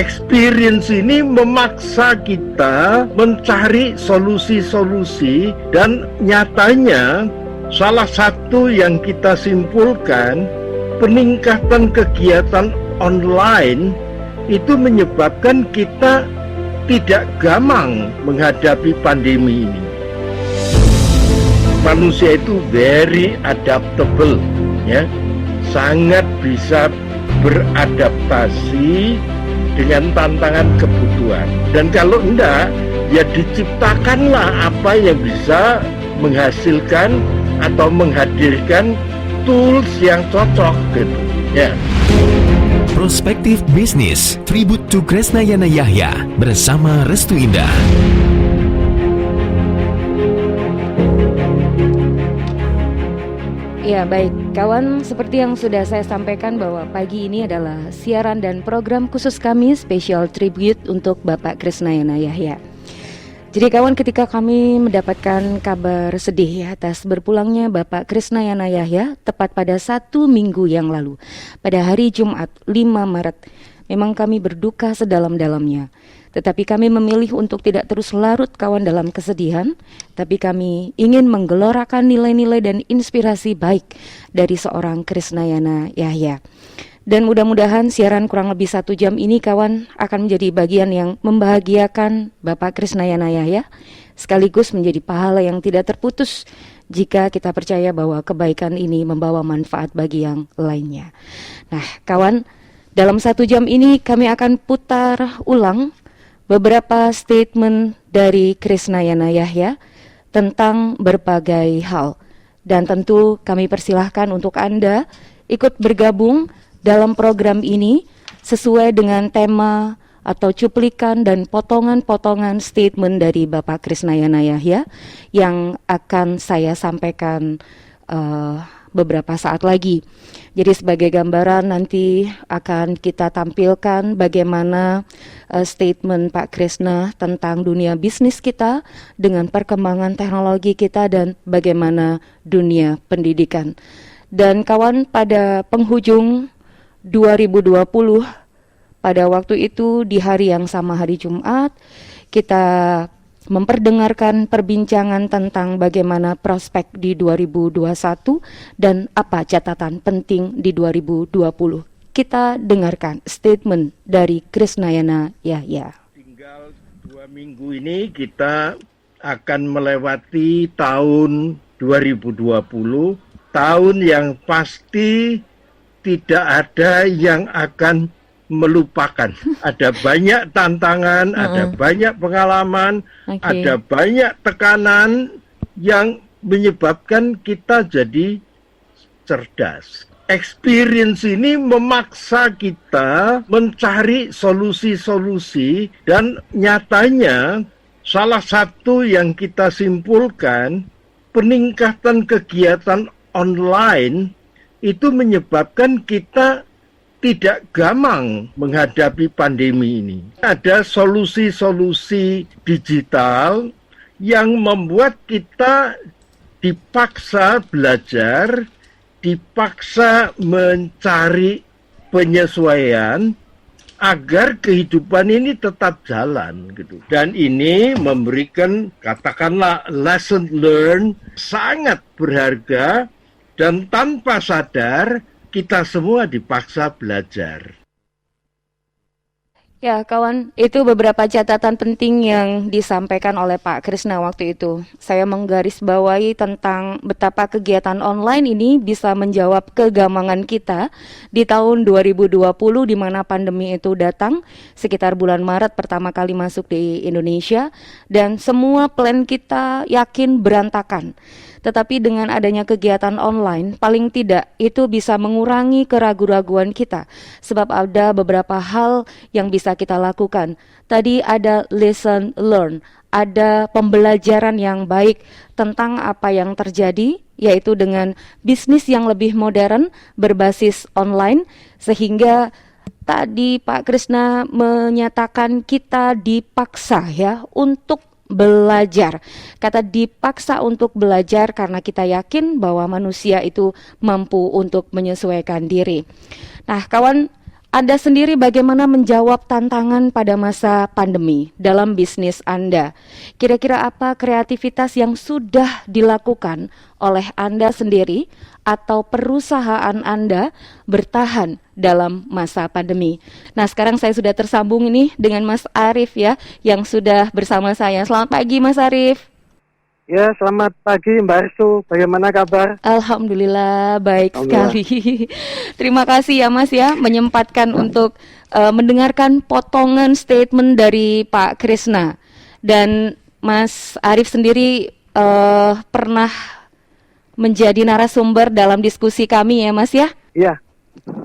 Experience ini memaksa kita mencari solusi-solusi, dan nyatanya salah satu yang kita simpulkan, peningkatan kegiatan online itu menyebabkan kita tidak gamang menghadapi pandemi ini. Manusia itu very adaptable, ya, sangat bisa beradaptasi dengan tantangan kebutuhan. Dan kalau enggak, ya diciptakanlah apa yang bisa menghasilkan atau menghadirkan tools yang cocok gitu, ya. Prospektif Bisnis, Tribute to Kresnayana Yahya bersama Restu Indah. Ya baik, kawan, seperti yang sudah saya sampaikan bahwa pagi ini adalah siaran dan program khusus kami spesial tribute untuk Bapak Kresnayana Yahya. Jadi kawan, ketika kami mendapatkan kabar sedih atas berpulangnya Bapak Kresnayana Yahya tepat pada 1 minggu yang lalu, pada hari Jumat 5 Maret, memang kami berduka sedalam-dalamnya. Tetapi kami memilih untuk tidak terus larut kawan dalam kesedihan, tapi kami ingin menggelorakan nilai-nilai dan inspirasi baik dari seorang Kresnayana Yahya. Dan mudah-mudahan siaran kurang lebih 1 jam ini kawan akan menjadi bagian yang membahagiakan Bapak Kresnayana Yahya, sekaligus menjadi pahala yang tidak terputus jika kita percaya bahwa kebaikan ini membawa manfaat bagi yang lainnya. Nah kawan, dalam 1 jam ini kami akan putar ulang beberapa statement dari Kresnayana Yahya tentang berbagai hal. Dan tentu kami persilahkan untuk Anda ikut bergabung dalam program ini sesuai dengan tema atau cuplikan dan potongan-potongan statement dari Bapak Kresnayana Yahya yang akan saya sampaikan beberapa saat lagi. Jadi sebagai gambaran nanti akan kita tampilkan bagaimana statement Pak Kresna tentang dunia bisnis kita dengan perkembangan teknologi kita dan bagaimana dunia pendidikan. Dan kawan, pada penghujung 2020, pada waktu itu di hari yang sama, hari Jumat, kita memperdengarkan perbincangan tentang bagaimana prospek di 2021 dan apa catatan penting di 2020. Kita dengarkan statement dari Kresnayana Yahya. Tinggal 2 minggu ini kita akan melewati tahun 2020, tahun yang pasti tidak ada yang akan melupakan. Ada banyak tantangan, ada banyak pengalaman, ada banyak tekanan yang menyebabkan kita jadi cerdas. Experience ini memaksa kita mencari solusi-solusi, dan nyatanya salah satu yang kita simpulkan, peningkatan kegiatan online itu menyebabkan kita tidak gamang menghadapi pandemi ini. Ada solusi-solusi digital yang membuat kita dipaksa belajar, dipaksa mencari penyesuaian agar kehidupan ini tetap jalan gitu. Dan ini memberikan, katakanlah, lesson learned sangat berharga, dan tanpa sadar kita semua dipaksa belajar. Ya kawan, itu beberapa catatan penting yang disampaikan oleh Pak Kresna waktu itu. Saya menggarisbawahi tentang betapa kegiatan online ini bisa menjawab kegamangan kita di tahun 2020 di mana pandemi itu datang sekitar bulan Maret pertama kali masuk di Indonesia, dan semua plan kita yakin berantakan. Tetapi dengan adanya kegiatan online, paling tidak itu bisa mengurangi keraguan-raguan kita. Sebab ada beberapa hal yang bisa kita lakukan. Tadi ada lesson learned, ada pembelajaran yang baik tentang apa yang terjadi, yaitu dengan bisnis yang lebih modern berbasis online, sehingga tadi Pak Kresna menyatakan kita dipaksa ya untuk belajar. Kata dipaksa untuk belajar karena kita yakin bahwa manusia itu mampu untuk menyesuaikan diri. Nah kawan, Anda sendiri bagaimana menjawab tantangan pada masa pandemi dalam bisnis Anda? Kira-kira apa kreativitas yang sudah dilakukan oleh Anda sendiri atau perusahaan Anda bertahan dalam masa pandemi? Nah, sekarang saya sudah tersambung ini dengan Mas Arief ya, yang sudah bersama saya. Selamat pagi Mas Arief. Ya, selamat pagi Mbak Arsu. Bagaimana kabar? Alhamdulillah baik Alhamdulillah. sekali. Terima kasih ya Mas ya menyempatkan untuk mendengarkan potongan statement dari Pak Krisna. Dan Mas Arief sendiri pernah menjadi narasumber dalam diskusi kami ya Mas ya? Iya.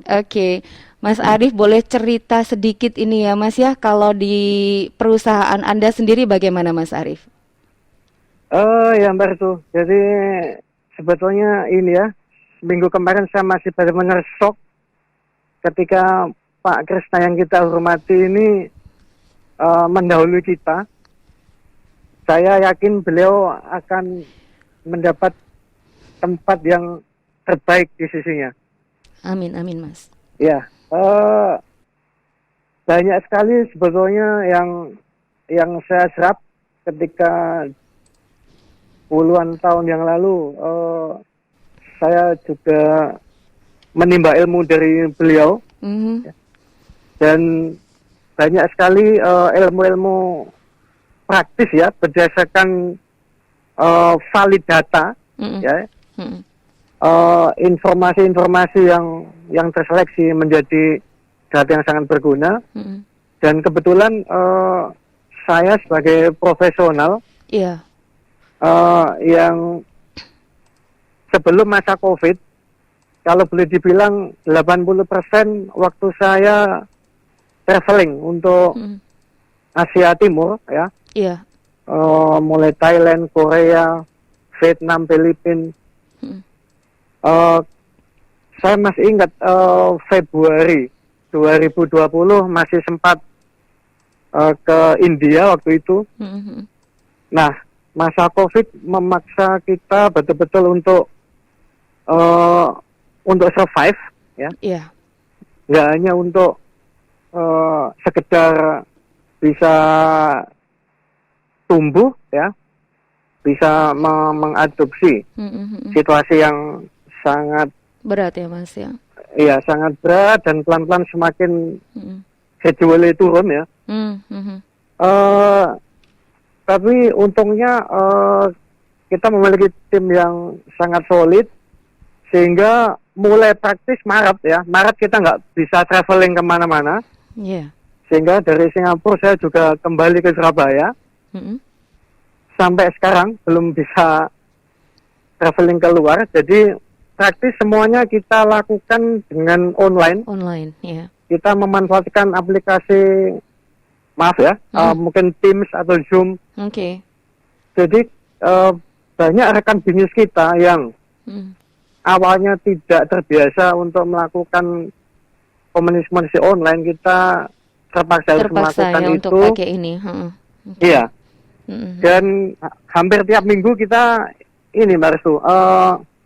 Oke. Mas Arief boleh cerita sedikit ini ya Mas ya, kalau di perusahaan Anda sendiri bagaimana Mas Arief? Ya Mbak Arsu. Jadi sebetulnya ini ya, minggu kemarin saya masih benar-benar shock ketika Pak Krisna yang kita hormati ini mendahului kita. Saya yakin beliau akan mendapat tempat yang terbaik di sisinya. Amin, amin Mas. Ya, banyak sekali sebetulnya yang saya serap ketika puluhan tahun yang lalu. Saya juga menimba ilmu dari beliau, dan banyak sekali ilmu-ilmu praktis ya, berdasarkan valid data, ya. Informasi-informasi yang terseleksi menjadi data yang sangat berguna. Dan kebetulan saya sebagai profesional yang sebelum masa COVID, kalau boleh dibilang 80% waktu saya traveling untuk Asia Timur ya. Mulai Thailand, Korea, Vietnam, Filipina. Saya masih ingat Februari 2020 masih sempat ke India waktu itu. Nah, masa COVID memaksa kita betul-betul untuk survive, ya. Nggak hanya untuk sekedar bisa tumbuh, ya, bisa mengadopsi situasi yang sangat berat ya Mas ya. Iya, sangat berat dan pelan-pelan semakin gradually turun ya. Tapi untungnya kita memiliki tim yang sangat solid, sehingga mulai praktis Maret ya. Maret kita nggak bisa traveling kemana-mana. Sehingga dari Singapura saya juga kembali ke Surabaya. Sampai sekarang belum bisa traveling keluar. Jadi praktis semuanya kita lakukan dengan online. Kita memanfaatkan aplikasi, maaf ya, mungkin Teams atau Zoom. Jadi banyak rekan bisnis kita yang awalnya tidak terbiasa untuk melakukan komunikasi online, kita terpaksa harus melakukan ya, itu. Untuk pakai ini. Iya. Dan hampir tiap minggu kita ini Mbak Restu,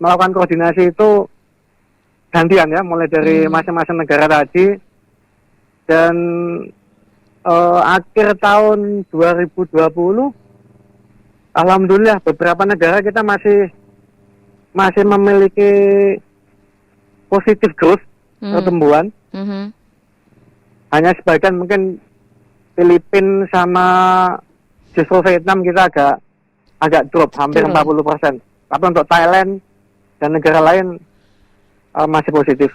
melakukan koordinasi itu gantian ya, mulai dari masing-masing negara tadi. Dan akhir tahun 2020, alhamdulillah beberapa negara kita masih memiliki positif growth, pertumbuhan. Hanya sebagian mungkin Filipina sama justru Vietnam kita agak drop hampir 40%. Tapi untuk Thailand dan negara lain masih positif.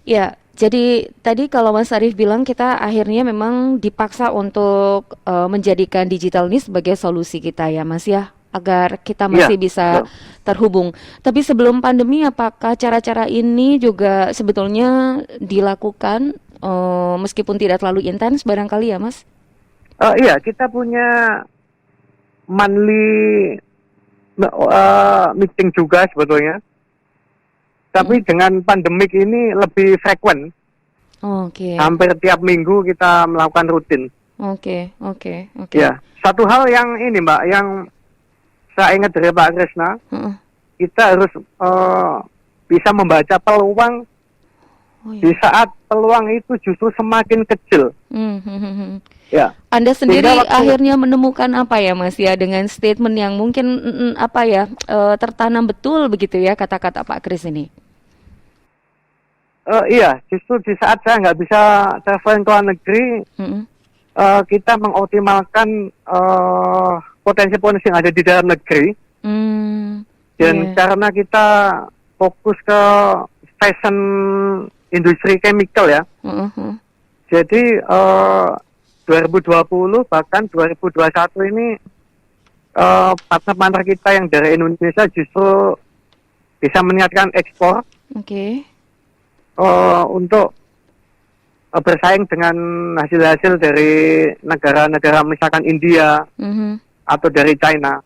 Ya, jadi tadi kalau Mas Arief bilang kita akhirnya memang dipaksa untuk menjadikan digital ini sebagai solusi kita ya Mas ya, agar kita masih bisa terhubung. Tapi sebelum pandemi, apakah cara-cara ini juga sebetulnya dilakukan meskipun tidak terlalu intens barangkali ya Mas? Iya, kita punya monthly meeting juga sebetulnya. Tapi dengan pandemik ini lebih frekuent. Hampir tiap minggu kita melakukan rutin. Ya, satu hal yang ini Mbak, yang saya ingat dari Pak Krisna, kita harus bisa membaca peluang Di saat peluang itu justru semakin kecil. Ya. Anda sendiri akhirnya menemukan apa ya Mas ya dengan statement yang mungkin tertanam betul begitu ya kata-kata Pak Kris ini? Iya, justru di saat saya nggak bisa traveling ke luar negeri, kita mengoptimalkan potensi-potensi yang ada di dalam negeri. Dan karena kita fokus ke fashion industri chemical ya. Jadi 2020 bahkan 2021 ini partner-partner kita yang dari Indonesia justru bisa meningkatkan ekspor. Untuk bersaing dengan hasil-hasil dari negara-negara misalkan India atau dari China.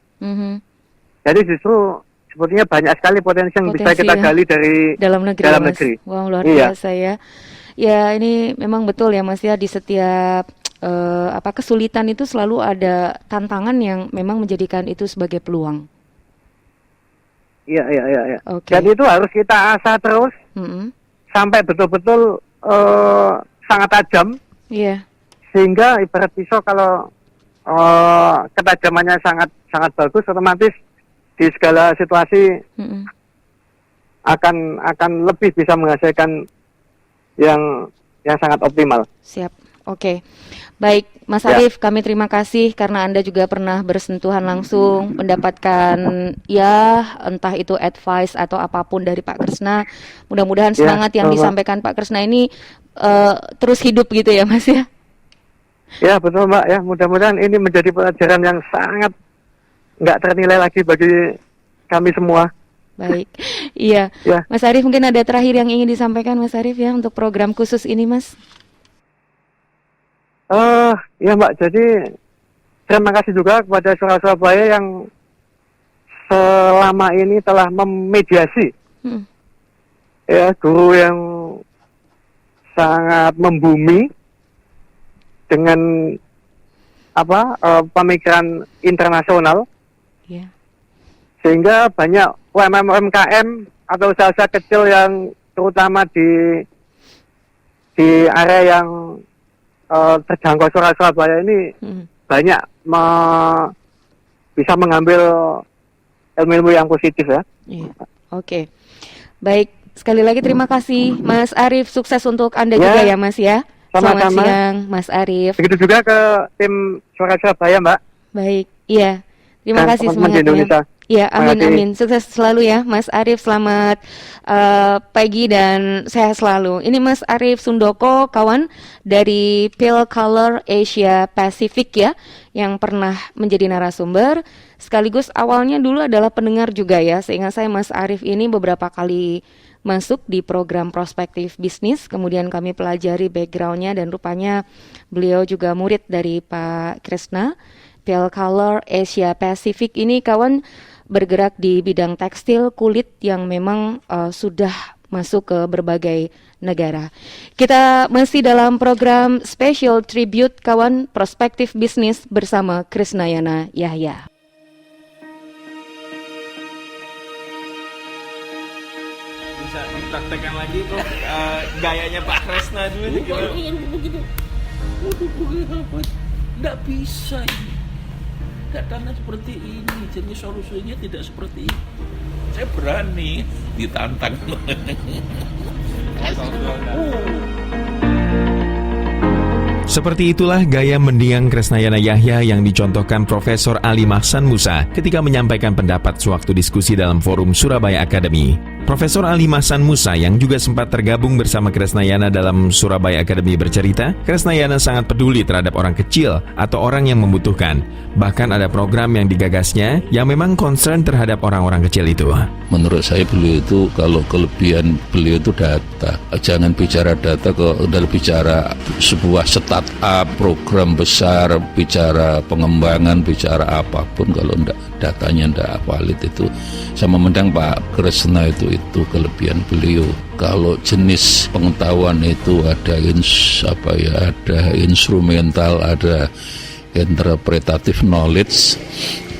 Jadi justru sepertinya banyak sekali potensi yang bisa kita gali dari dalam negeri. Wow, luar biasa ya. Ya, ini memang betul ya Mas ya, di setiap kesulitan itu selalu ada tantangan yang memang menjadikan itu sebagai peluang. Iya. Dan itu harus kita asah terus sampai betul-betul sangat tajam. Sehingga ibarat pisau kalau ketajamannya sangat bagus, otomatis di segala situasi akan lebih bisa menghasilkan yang sangat optimal. Siap. Oke. Baik, Mas Arief, kami terima kasih karena Anda juga pernah bersentuhan langsung mendapatkan entah itu advice atau apapun dari Pak Kresna. Mudah-mudahan semangat yang disampaikan Pak Kresna ini terus hidup gitu ya Mas ya. Ya betul Mbak ya, mudah-mudahan ini menjadi pelajaran yang sangat nggak ternilai lagi bagi kami semua. Baik, iya. Mas Arief, mungkin ada terakhir yang ingin disampaikan Mas Arief ya untuk program khusus ini Mas? Ya Mbak, jadi terima kasih juga kepada Suara Surabaya yang selama ini telah memediasi guru yang sangat membumi dengan pemikiran internasional. Sehingga banyak UMKM atau usaha-usaha kecil yang terutama di area yang terjangkau Suara Surabaya ini banyak bisa mengambil ilmu-ilmu yang positif ya. Oke. Baik, sekali lagi terima kasih Mas Arief, sukses untuk Anda juga ya Mas ya. Selamat siang Mas Arief. Begitu juga ke tim Suara Surabaya Mbak. Baik, iya. Terima kasih semangatnya. Ya, amin. Sukses selalu ya Mas Arief, selamat pagi dan sehat selalu. Ini Mas Arief Sundoko, kawan dari Pale Color Asia Pacific ya, yang pernah menjadi narasumber, sekaligus awalnya dulu adalah pendengar juga ya. Seingat saya Mas Arief ini beberapa kali masuk di program Prospektif Bisnis, kemudian kami pelajari backgroundnya dan rupanya beliau juga murid dari Pak Kresna. Pale Color Asia Pacific ini kawan bergerak di bidang tekstil kulit yang memang sudah masuk ke berbagai negara. Kita masih dalam program Special Tribute kawan Prospektif Bisnis bersama Krisnayana Yahya. Bisa dipraktekkan lagi kok gayanya Pak Kresna dulu nih gimana? Begitu. Nggak bisa ini. Karena seperti ini, jadi solusinya tidak seperti itu. Saya berani ditantang. Seperti itulah gaya mendiang Krisnayana Yahya yang dicontohkan Profesor Ali Mahsan Musa ketika menyampaikan pendapat sewaktu diskusi dalam forum Surabaya Academy. Profesor Ali Mahsan Musa yang juga sempat tergabung bersama Krisnayana dalam Surabaya Academy bercerita, Krisnayana sangat peduli terhadap orang kecil atau orang yang membutuhkan. Bahkan ada program yang digagasnya yang memang concern terhadap orang-orang kecil itu. Menurut saya beliau itu, kalau kelebihan beliau itu data. Jangan bicara data, kalau udah bicara sebuah startup, program besar, bicara pengembangan, bicara apapun, kalau datanya tidak valid itu. Sama memandang Pak Kresna itu kelebihan beliau. Kalau jenis pengetahuan itu ada instrumental, ada interpretative knowledge.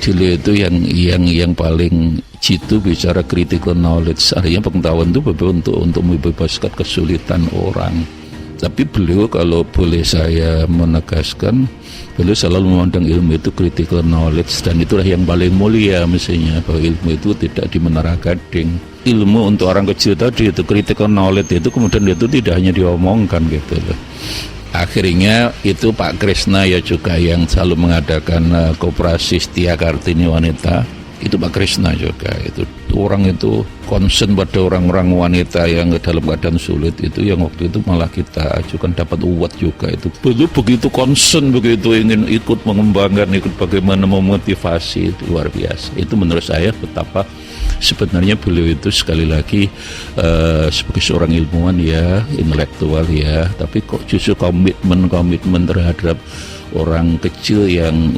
Beliau itu yang paling jitu bicara critical knowledge, artinya pengetahuan itu untuk membebaskan kesulitan orang. Tapi beliau, kalau boleh saya menegaskan, beliau selalu memandang ilmu itu critical knowledge, dan itulah yang paling mulia mestinya, bahwa ilmu itu tidak di menara gading. Ilmu untuk orang kecil tadi itu critical knowledge itu kemudian itu tidak hanya diomongkan gitu loh. Akhirnya itu Pak Krisna ya juga yang selalu mengadakan koperasi Setia Kartini Wanita. Itu Pak Krisna juga, itu orang itu concern pada orang-orang wanita yang dalam keadaan sulit itu, yang waktu itu malah kita ajukan dapat award juga. Itu begitu concern, begitu ingin ikut mengembangkan, ikut bagaimana memotivasi, itu luar biasa. Itu menurut saya betapa sebenarnya beliau itu sekali lagi sebagai seorang ilmuwan ya, intelektual ya, tapi kok justru komitmen terhadap orang kecil yang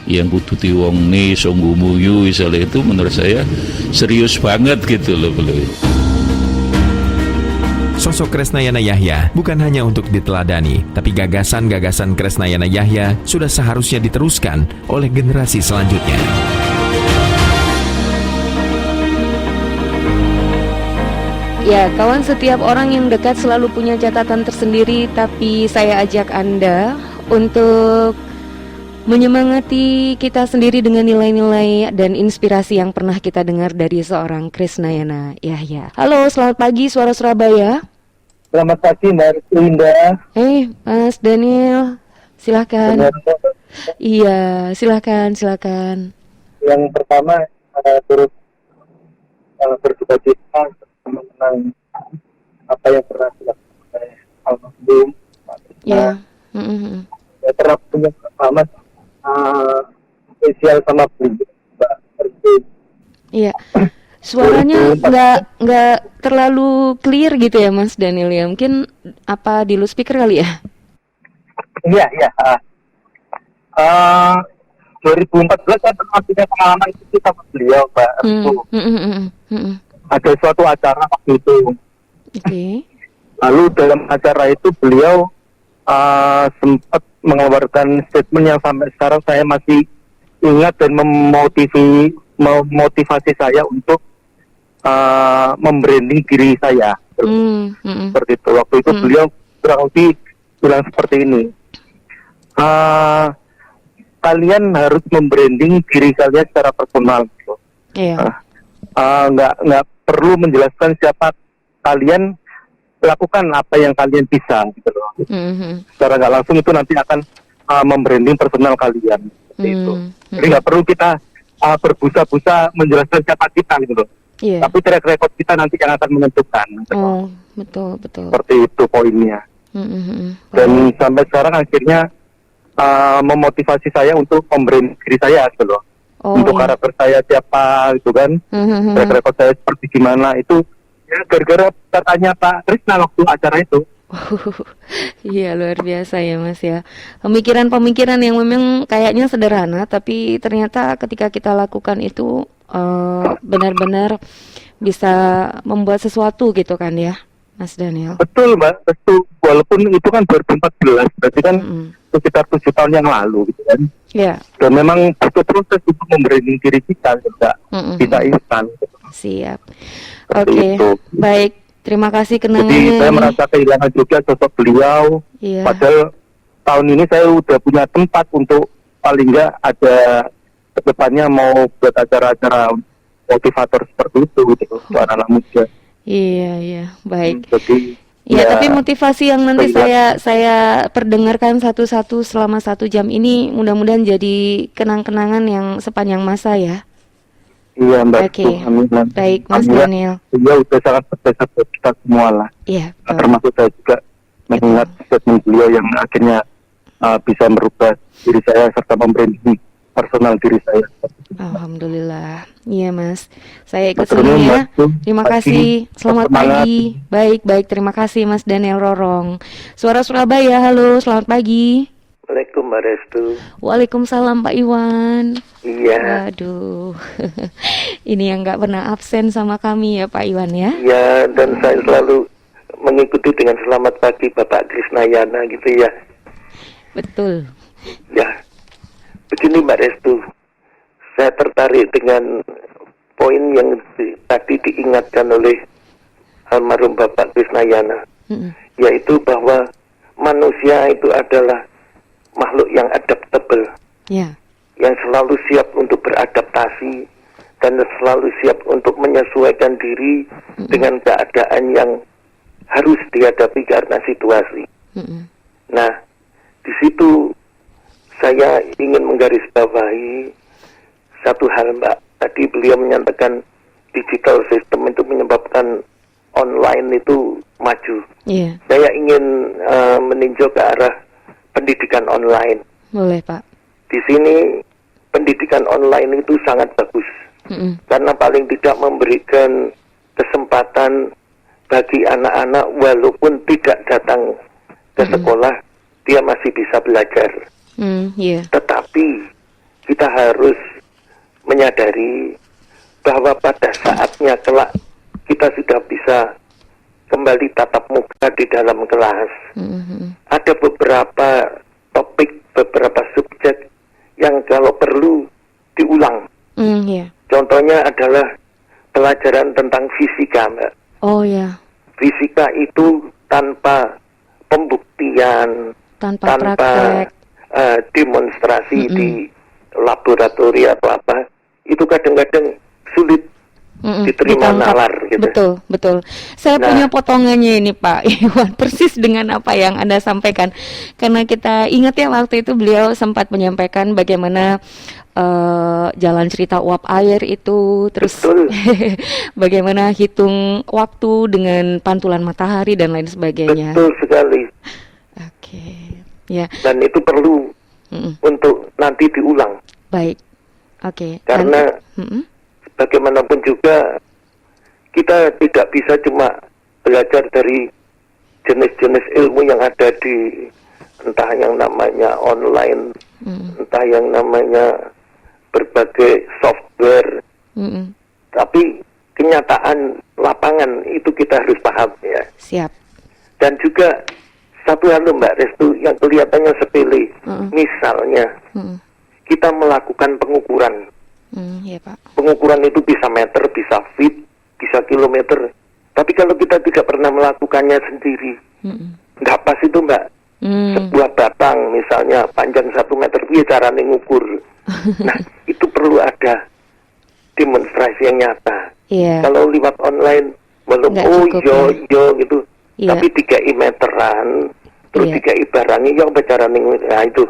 kudu diwongne sungguh muyu misalnya, itu menurut saya serius banget gitu loh beliau. Sosok Kresnayana Yahya bukan hanya untuk diteladani, tapi gagasan-gagasan Kresnayana Yahya sudah seharusnya diteruskan oleh generasi selanjutnya. Ya, kawan, setiap orang yang dekat selalu punya catatan tersendiri, tapi saya ajak Anda untuk menyemangati kita sendiri dengan nilai-nilai dan inspirasi yang pernah kita dengar dari seorang Kresnayana Yahya. Halo, selamat pagi Suara Surabaya. Selamat pagi Mbak Linda. Mas Daniel, silakan. Iya, silakan. Yang pertama turut berduka cita tentang apa yang pernah dilakukan oleh almarhum. Ya. Saya pernah punya pengalaman spesial sama beliau, Mbak. Iya. Suaranya nggak terlalu clear gitu ya Mas Daniel ya. Mungkin apa di loudspeaker kali ya? Iya. 2014 saya pernah punya pengalaman itu sama beliau, Mbak. Ada suatu acara waktu itu. Okay. Lalu dalam acara itu beliau sempat mengeluarkan statement yang sampai sekarang saya masih ingat dan memotivasi saya untuk membranding diri saya. Seperti itu. Waktu itu beliau kurang lebih bilang seperti ini. Kalian harus membranding diri kalian secara personal. Gitu. Yeah. Nggak perlu menjelaskan siapa kalian, lakukan apa yang kalian bisa gitu loh. Secara nggak langsung itu nanti akan membranding personal kalian itu. Jadi nggak perlu kita berbusa-busa menjelaskan siapa kita gitu loh. Yeah. Tapi track record kita nanti yang akan menentukan. Oh, betul. Seperti itu poinnya. Dan sampai sekarang akhirnya memotivasi saya untuk membranding diri saya gitu loh. Untuk karakter saya siapa gitu kan. Track record saya seperti gimana itu. Ya, gara-gara katanya Pak Krisna waktu acara itu. Iya, luar biasa ya Mas ya. Pemikiran-pemikiran yang memang kayaknya sederhana, tapi ternyata ketika kita lakukan itu benar-benar bisa membuat sesuatu gitu kan ya, Mas Daniel. Betul Mbak, betul. Walaupun itu kan 2014, berarti kan sekitar 7 tahun yang lalu gitu kan. Iya. Dan memang butuh proses untuk membranding diri kita, tidak bisa instan. Gitu. Siap. Oke, baik. Terima kasih kenangannya. Jadi saya merasa kehilangan juga sosok beliau. Iya. Padahal tahun ini saya udah punya tempat untuk paling nggak ada kedepannya mau buat acara-acara motivator seperti itu gitu untuk anak-anak muda. Iya, baik. Jadi ya, tapi motivasi yang nanti saya perdengarkan satu-satu selama 1 jam ini mudah-mudahan jadi kenang-kenangan yang sepanjang masa ya. Iya Mbak. Oke. Baik Mas Daniel. Beliau sudah sangat berjasa buat kita semua lah. Iya. Termasuk saya juga mengingat statement beliau yang akhirnya bisa merubah diri saya serta membranding personal diri saya. Alhamdulillah. Iya Mas. Saya ikut senang ya. Terima kasih. Selamat pagi. Baik. Terima kasih Mas Daniel Rorong. Suara Surabaya. Halo. Selamat pagi. Assalamualaikum Mbak Restu. Waalaikumsalam Pak Iwan. Iya. Waduh. Ini yang nggak pernah absen sama kami ya Pak Iwan ya. Iya, dan saya selalu mengikuti dengan selamat pagi Bapak Kresnayana gitu ya. Betul. Ya. Begini Mbak Restu. Saya tertarik dengan poin yang tadi diingatkan oleh almarhum Bapak Krisnayana, yaitu bahwa manusia itu adalah makhluk yang adaptable, yang selalu siap untuk beradaptasi dan selalu siap untuk menyesuaikan diri dengan keadaan yang harus dihadapi karena situasi. Nah, di situ saya ingin menggarisbawahi satu hal, Mbak. Tadi beliau menyatakan digital system itu menyebabkan online itu maju. Saya ingin meninjau ke arah pendidikan online. Boleh, Pak. Di sini pendidikan online itu sangat bagus. Karena paling tidak memberikan kesempatan bagi anak-anak walaupun tidak datang ke sekolah, dia masih bisa belajar. Tetapi kita harus menyadari bahwa pada saatnya kelak kita sudah bisa kembali tatap muka di dalam kelas. Ada beberapa topik, beberapa subjek yang kalau perlu diulang. Contohnya adalah pelajaran tentang fisika, Mbak. Fisika itu tanpa pembuktian, tanpa praktek, demonstrasi di laboratorium atau apa, itu kadang-kadang sulit diterima nalar gitu. Betul. Saya punya potongannya ini, Pak Iwan, persis dengan apa yang Anda sampaikan. Karena kita ingat ya waktu itu beliau sempat menyampaikan bagaimana jalan cerita uap air itu, terus bagaimana hitung waktu dengan pantulan matahari dan lain sebagainya. Betul sekali. Dan itu perlu untuk nanti diulang. Baik. Karena bagaimanapun juga kita tidak bisa cuma belajar dari jenis-jenis ilmu yang ada di entah yang namanya online, entah yang namanya berbagai software, tapi kenyataan lapangan itu kita harus paham ya. Siap. Dan juga satu hal, Mbak Restu, yang kelihatannya sepele, misalnya kita melakukan pengukuran. Pak. Pengukuran itu bisa meter, bisa feet, bisa kilometer. Tapi kalau kita tidak pernah melakukannya sendiri, nggak pas itu, Mbak. Sebuah batang misalnya panjang 1 meter, dia caranya ngukur. Nah, itu perlu ada demonstrasi yang nyata. Kalau lewat online, walaupun gitu, tapi 3 meteran, terus 3 barangnya yang bercaranya, nah itu.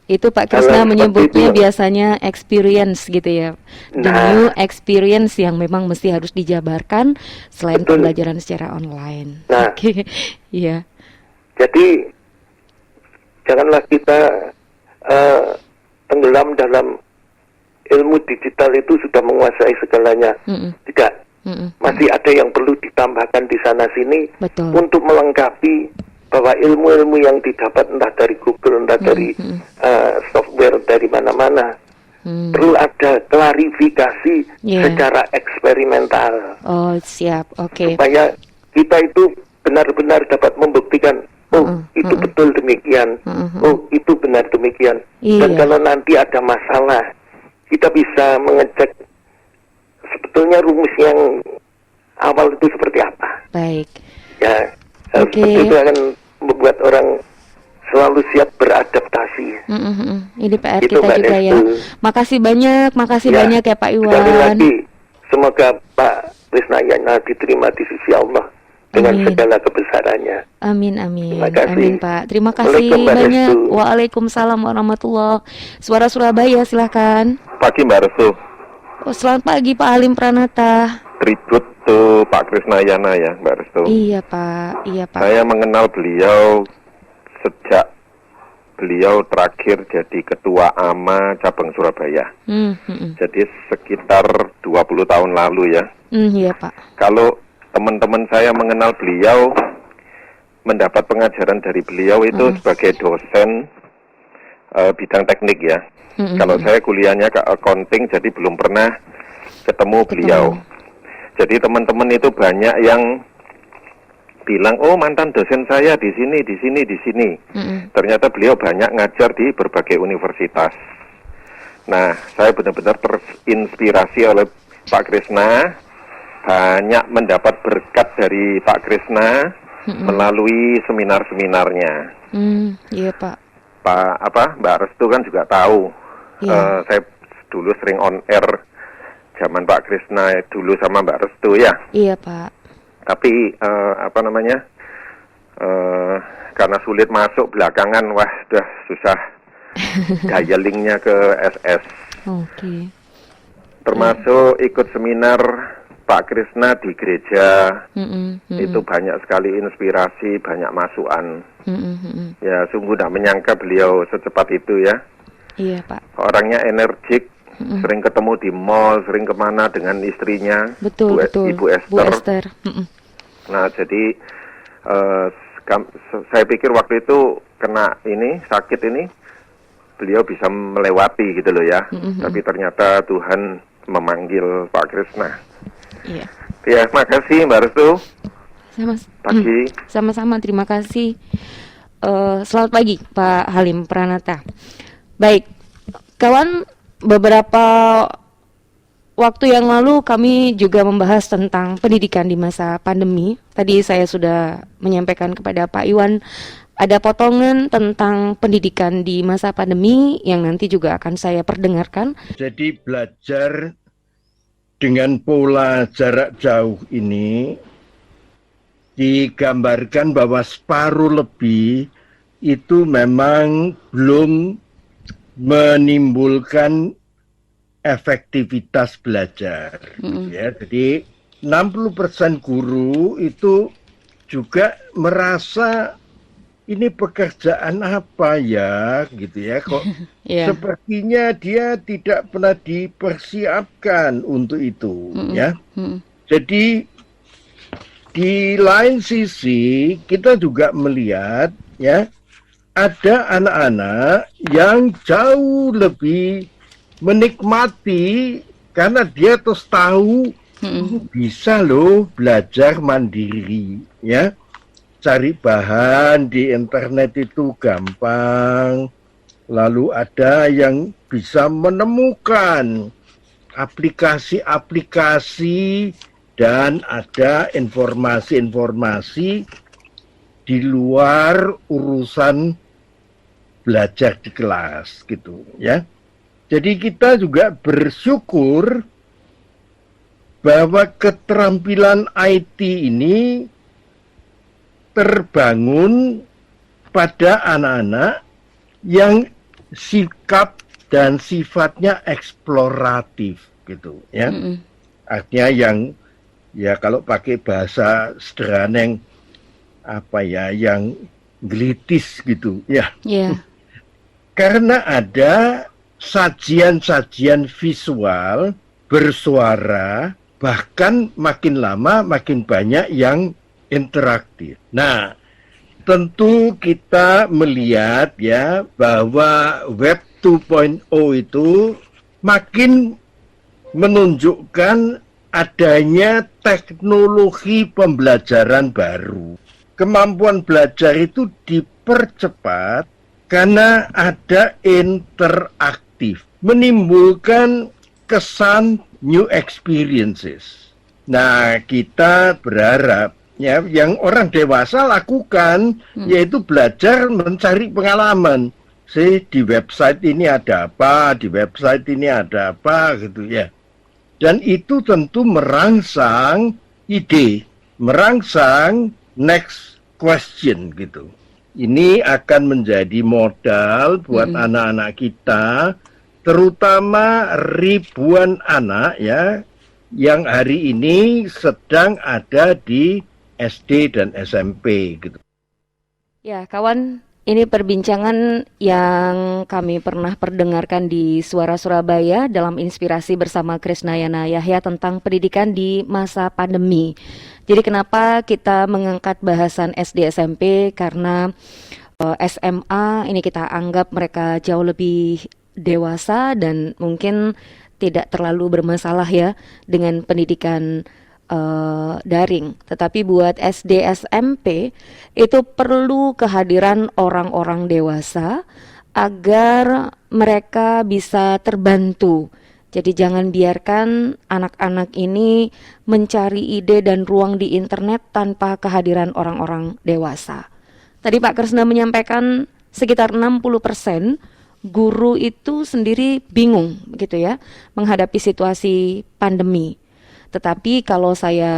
Itu Pak Krisna menyebutnya biasanya experience gitu ya. The new experience yang memang mesti harus dijabarkan selain pembelajaran secara online. Jadi janganlah kita tenggelam dalam ilmu digital itu sudah menguasai segalanya. Tidak. Masih ada yang perlu ditambahkan di sana sini untuk melengkapi bahwa ilmu-ilmu yang didapat entah dari Google, entah dari software dari mana-mana, perlu ada klarifikasi secara eksperimental. Supaya kita itu benar-benar dapat membuktikan, itu betul demikian, itu benar demikian. Dan kalau nanti ada masalah, kita bisa mengecek sebetulnya rumus yang awal itu seperti apa. Seperti itu akan membuat orang selalu siap beradaptasi. Ini PR kita juga ya. Makasih banyak ya Pak Iwan. Sekali lagi, semoga Pak Krisnayana diterima di sisi Allah dengan segala kebesarannya. Amin. Amin Pak. Terima kasih banyak. Waalaikumsalam warahmatullahi. Suara Surabaya silahkan. Pagi Mbak Restu. Selamat pagi Pak Halim Pranata. Tribut to Pak Krisnayana ya Mbak Restu. Iya Pak. Saya mengenal beliau sejak beliau terakhir jadi Ketua AMA Cabang Surabaya. Jadi sekitar 20 tahun lalu ya. Iya Pak. Kalau teman-teman saya mengenal beliau, mendapat pengajaran dari beliau itu sebagai dosen bidang teknik ya. Kalau saya kuliahnya ke accounting, jadi belum pernah ketemu beliau. Jadi teman-teman itu banyak yang bilang, oh mantan dosen saya di sini. Ternyata beliau banyak ngajar di berbagai universitas. Nah, saya benar-benar terinspirasi oleh Pak Krisna, banyak mendapat berkat dari Pak Krisna melalui seminar-seminarnya. Iya Pak. Mbak Restu kan juga tahu. Saya dulu sering on air zaman Pak Krisna dulu sama Mbak Restu ya. Iya Pak. Tapi karena sulit masuk belakangan, wah sudah susah daya linknya ke SS. Oke. Termasuk ikut seminar Pak Krisna di gereja, itu banyak sekali inspirasi, banyak masukan. Ya sungguh tidak menyangka beliau secepat itu ya. Iya Pak. Orangnya energik, sering ketemu di mall, sering kemana dengan istrinya, Betul. Ibu Esther. Bu Esther. Nah jadi saya pikir waktu itu kena sakit ini, beliau bisa melewati gitu loh ya. Tapi ternyata Tuhan memanggil Pak Krisna. Iya. Ya, makasih Mbak Restu. Pagi. Sama-sama, terima kasih. Selamat pagi Pak Halim Pranata. Baik, kawan, beberapa waktu yang lalu kami juga membahas tentang pendidikan di masa pandemi. Tadi saya sudah menyampaikan kepada Pak Iwan ada potongan tentang pendidikan di masa pandemi yang nanti juga akan saya perdengarkan. Jadi belajar dengan pola jarak jauh ini digambarkan bahwa separuh lebih itu memang belum menimbulkan efektivitas belajar. Ya, jadi 60% guru itu juga merasa ini pekerjaan apa ya gitu ya, kok sepertinya dia tidak pernah dipersiapkan untuk itu ya. Jadi di lain sisi kita juga melihat ya, ada anak-anak yang jauh lebih menikmati karena dia terus tahu bisa loh belajar mandiri ya. Cari bahan di internet itu gampang. Lalu ada yang bisa menemukan aplikasi-aplikasi dan ada informasi-informasi di luar urusan belajar di kelas gitu ya. Jadi kita juga bersyukur bahwa keterampilan IT ini terbangun pada anak-anak yang sikap dan sifatnya eksploratif gitu ya. Artinya yang ya kalau pakai bahasa sederhana yang gelitis gitu ya. Karena ada sajian-sajian visual bersuara, bahkan makin lama makin banyak yang interaktif. Nah, tentu kita melihat ya bahwa Web 2.0 itu makin menunjukkan adanya teknologi pembelajaran baru. Kemampuan belajar itu dipercepat karena ada interaktif, menimbulkan kesan new experiences. Nah, kita berharap ya, yang orang dewasa lakukan yaitu belajar mencari pengalaman. Di website ini ada apa, di website ini ada apa gitu ya. Dan itu tentu merangsang ide, merangsang next question gitu. Ini akan menjadi modal buat anak-anak kita, terutama ribuan anak ya, yang hari ini sedang ada di SD dan SMP gitu. Ya, kawan, ini perbincangan yang kami pernah perdengarkan di Suara Surabaya dalam Inspirasi bersama Krisnayana Yahya tentang pendidikan di masa pandemi. Jadi kenapa kita mengangkat bahasan SD SMP? Karena SMA ini kita anggap mereka jauh lebih dewasa dan mungkin tidak terlalu bermasalah ya dengan pendidikan daring. Tetapi buat SD SMP itu perlu kehadiran orang-orang dewasa agar mereka bisa terbantu Jadi jangan biarkan anak-anak ini mencari ide dan ruang di internet tanpa kehadiran orang-orang dewasa. Tadi Pak Kresna menyampaikan sekitar 60% guru itu sendiri bingung gitu ya menghadapi situasi pandemi. Tetapi kalau saya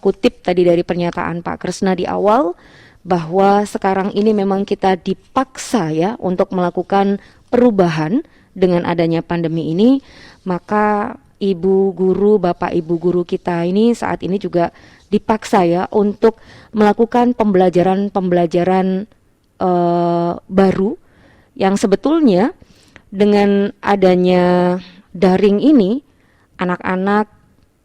kutip tadi dari pernyataan Pak Kresna di awal, bahwa sekarang ini memang kita dipaksa ya untuk melakukan perubahan dengan adanya pandemi ini, maka ibu guru, bapak ibu guru kita ini saat ini juga dipaksa ya untuk melakukan pembelajaran baru yang sebetulnya dengan adanya daring ini, anak-anak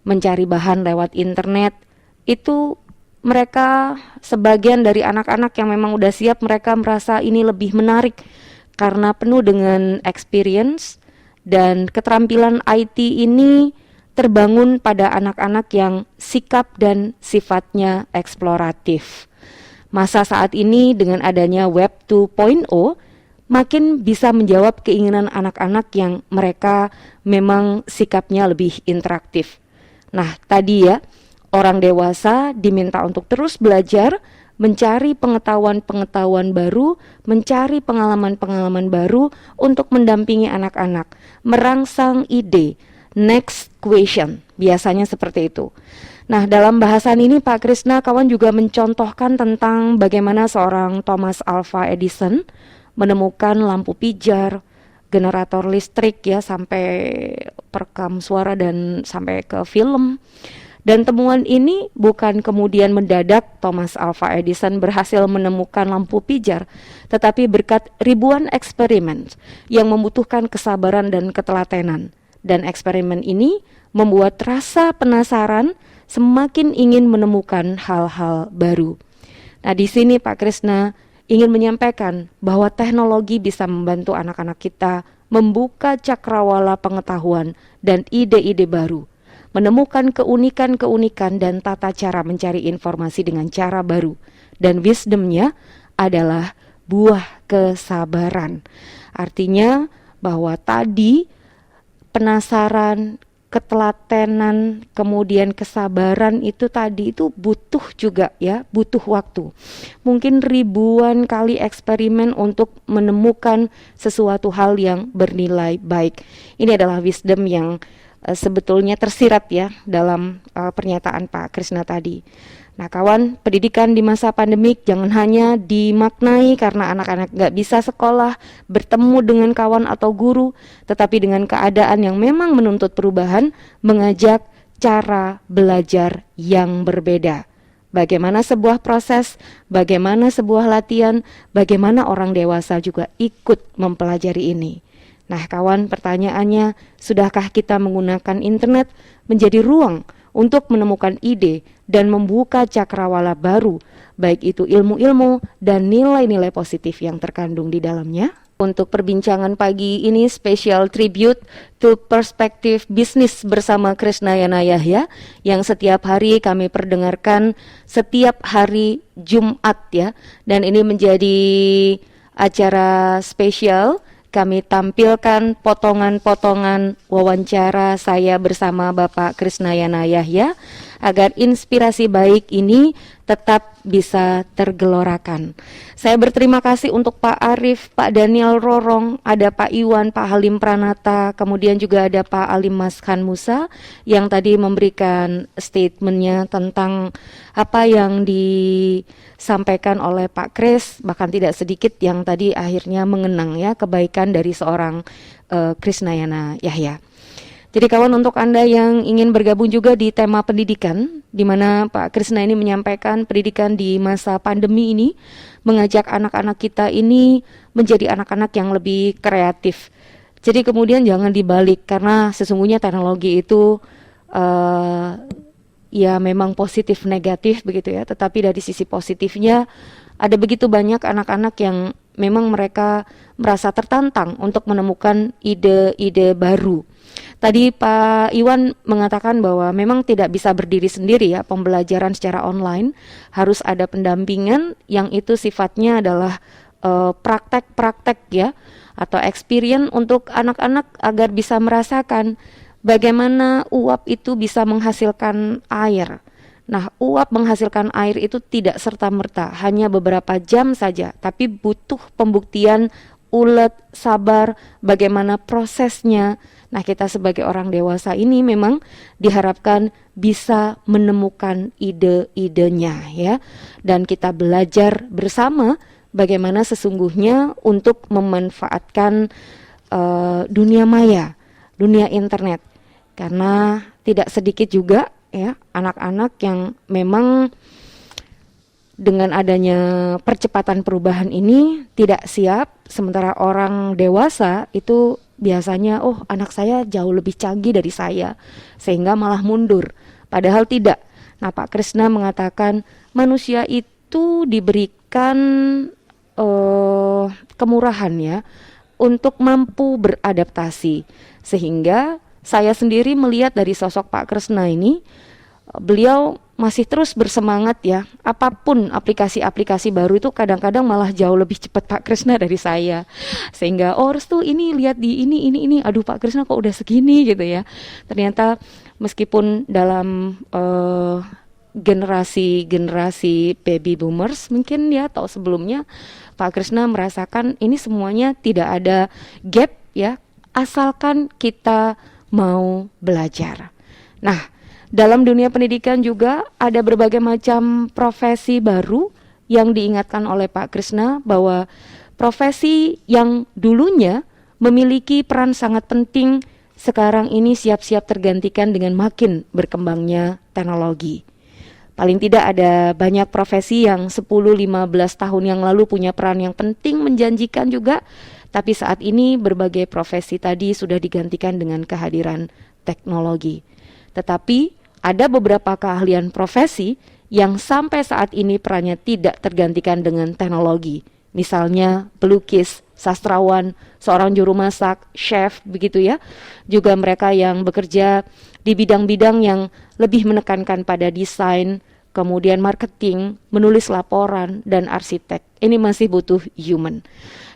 mencari bahan lewat internet itu mereka sebagian dari anak-anak yang memang udah siap, mereka merasa ini lebih menarik karena penuh dengan experience dan keterampilan IT ini terbangun pada anak-anak yang sikap dan sifatnya eksploratif. Masa saat ini dengan adanya Web 2.0 makin bisa menjawab keinginan anak-anak yang mereka memang sikapnya lebih interaktif. Nah, tadi ya, orang dewasa diminta untuk terus belajar, mencari pengetahuan-pengetahuan baru, mencari pengalaman-pengalaman baru untuk mendampingi anak-anak, merangsang ide, next question, biasanya seperti itu. Nah, dalam bahasan ini Pak Kresna, kawan juga mencontohkan tentang bagaimana seorang Thomas Alva Edison menemukan lampu pijar, generator listrik ya, sampai perekam suara dan sampai ke film. Dan temuan ini bukan kemudian mendadak Thomas Alva Edison berhasil menemukan lampu pijar, tetapi berkat ribuan eksperimen yang membutuhkan kesabaran dan ketelatenan. Dan eksperimen ini membuat rasa penasaran semakin ingin menemukan hal-hal baru. Nah, di sini Pak Kresna ingin menyampaikan bahwa teknologi bisa membantu anak-anak kita membuka cakrawala pengetahuan dan ide-ide baru, menemukan keunikan-keunikan dan tata cara mencari informasi dengan cara baru. Dan wisdomnya adalah buah kesabaran. Artinya bahwa tadi penasaran, ketelatenan, kemudian kesabaran itu tadi itu butuh juga ya, butuh waktu. Mungkin ribuan kali eksperimen untuk menemukan sesuatu hal yang bernilai baik. Ini adalah wisdom yang sebetulnya tersirat ya dalam pernyataan Pak Kresna tadi. Nah kawan, pendidikan di masa pandemik jangan hanya dimaknai karena anak-anak gak bisa sekolah, bertemu dengan kawan atau guru, tetapi dengan keadaan yang memang menuntut perubahan, mengajak cara belajar yang berbeda. Bagaimana sebuah proses, bagaimana sebuah latihan, bagaimana orang dewasa juga ikut mempelajari ini. Nah kawan, pertanyaannya, sudahkah kita menggunakan internet menjadi ruang untuk menemukan ide dan membuka cakrawala baru, baik itu ilmu-ilmu dan nilai-nilai positif yang terkandung di dalamnya? Untuk perbincangan pagi ini special tribute to Perspective Business bersama Kresnayana Yahya yang setiap hari kami perdengarkan setiap hari Jumat ya. Dan ini menjadi acara spesial. Kami tampilkan potongan-potongan wawancara saya bersama Bapak Kresnayana Yahya agar inspirasi baik ini tetap bisa tergelorakan. Saya berterima kasih untuk Pak Arif, Pak Daniel Rorong, ada Pak Iwan, Pak Halim Pranata, kemudian juga ada Pak Alim Maskan Musa yang tadi memberikan statementnya tentang apa yang disampaikan oleh Pak Kres, bahkan tidak sedikit yang tadi akhirnya mengenang ya kebaikan dari seorang Kresnayana Yahya. Jadi kawan, untuk Anda yang ingin bergabung juga di tema pendidikan, di mana Pak Kresna ini menyampaikan pendidikan di masa pandemi ini, mengajak anak-anak kita ini menjadi anak-anak yang lebih kreatif. Jadi kemudian jangan dibalik, karena sesungguhnya teknologi itu ya memang positif negatif begitu ya, tetapi dari sisi positifnya ada begitu banyak anak-anak yang memang mereka merasa tertantang untuk menemukan ide-ide baru. Tadi Pak Iwan mengatakan bahwa memang tidak bisa berdiri sendiri ya, pembelajaran secara online harus ada pendampingan yang itu sifatnya adalah praktek-praktek ya, atau experience untuk anak-anak agar bisa merasakan bagaimana uap itu bisa menghasilkan air. Nah, uap menghasilkan air itu tidak serta-merta, hanya beberapa jam saja, tapi butuh pembuktian ulet, sabar, bagaimana prosesnya. Nah, kita sebagai orang dewasa ini memang diharapkan bisa menemukan ide-idenya ya. Dan kita belajar bersama bagaimana sesungguhnya untuk memanfaatkan dunia maya, dunia internet. Karena tidak sedikit juga ya anak-anak yang memang dengan adanya percepatan perubahan ini tidak siap, sementara orang dewasa itu biasanya anak saya jauh lebih canggih dari saya sehingga malah mundur. Padahal tidak. Nah, Pak Krisna mengatakan manusia itu diberikan kemurahan ya untuk mampu beradaptasi, sehingga saya sendiri melihat dari sosok Pak Krisna ini, beliau masih terus bersemangat ya. Apapun aplikasi-aplikasi baru itu kadang-kadang malah jauh lebih cepat Pak Krisna dari saya. Sehingga Restu ini lihat di ini. Aduh Pak Krisna kok udah segini gitu ya. Ternyata meskipun dalam generasi baby boomers mungkin ya atau sebelumnya, Pak Krisna merasakan ini semuanya tidak ada gap ya, asalkan kita mau belajar. Nah, dalam dunia pendidikan juga ada berbagai macam profesi baru yang diingatkan oleh Pak Krisna bahwa profesi yang dulunya memiliki peran sangat penting sekarang ini siap-siap tergantikan dengan makin berkembangnya teknologi. Paling tidak ada banyak profesi yang 10-15 tahun yang lalu punya peran yang penting menjanjikan juga, tapi saat ini berbagai profesi tadi sudah digantikan dengan kehadiran teknologi. Tetapi ada beberapa keahlian profesi yang sampai saat ini perannya tidak tergantikan dengan teknologi. Misalnya pelukis, sastrawan, seorang juru masak, chef, begitu ya. Juga mereka yang bekerja di bidang-bidang yang lebih menekankan pada desain, kemudian marketing, menulis laporan, dan arsitek. Ini masih butuh human.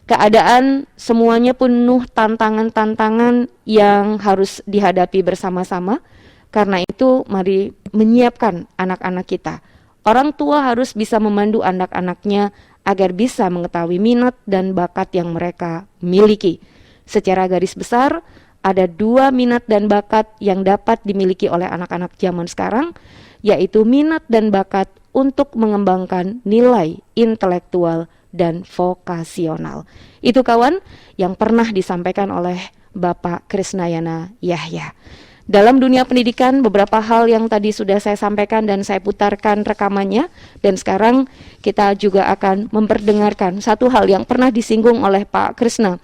Keadaan semuanya penuh tantangan-tantangan yang harus dihadapi bersama-sama. Karena itu mari menyiapkan anak-anak kita. Orang tua harus bisa memandu anak-anaknya agar bisa mengetahui minat dan bakat yang mereka miliki. Secara garis besar, ada 2 minat dan bakat yang dapat dimiliki oleh anak-anak zaman sekarang, yaitu minat dan bakat untuk mengembangkan nilai intelektual dan vokasional. Itu kawan yang pernah disampaikan oleh Bapak Krisnayana Yahya. Dalam dunia pendidikan, beberapa hal yang tadi sudah saya sampaikan dan saya putarkan rekamannya, dan sekarang kita juga akan memperdengarkan satu hal yang pernah disinggung oleh Pak Krisna,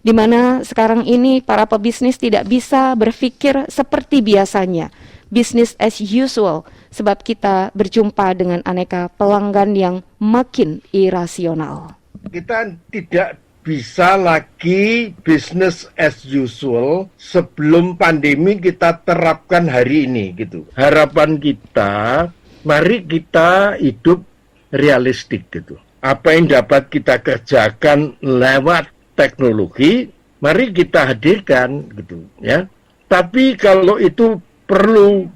di mana sekarang ini para pebisnis tidak bisa berpikir seperti biasanya, business as usual, sebab kita berjumpa dengan aneka pelanggan yang makin irasional. Kita tidak bisa lagi business as usual sebelum pandemi kita terapkan hari ini gitu. Harapan kita, mari kita hidup realistik gitu. Apa yang dapat kita kerjakan lewat teknologi, mari kita hadirkan gitu ya. Tapi kalau itu perlu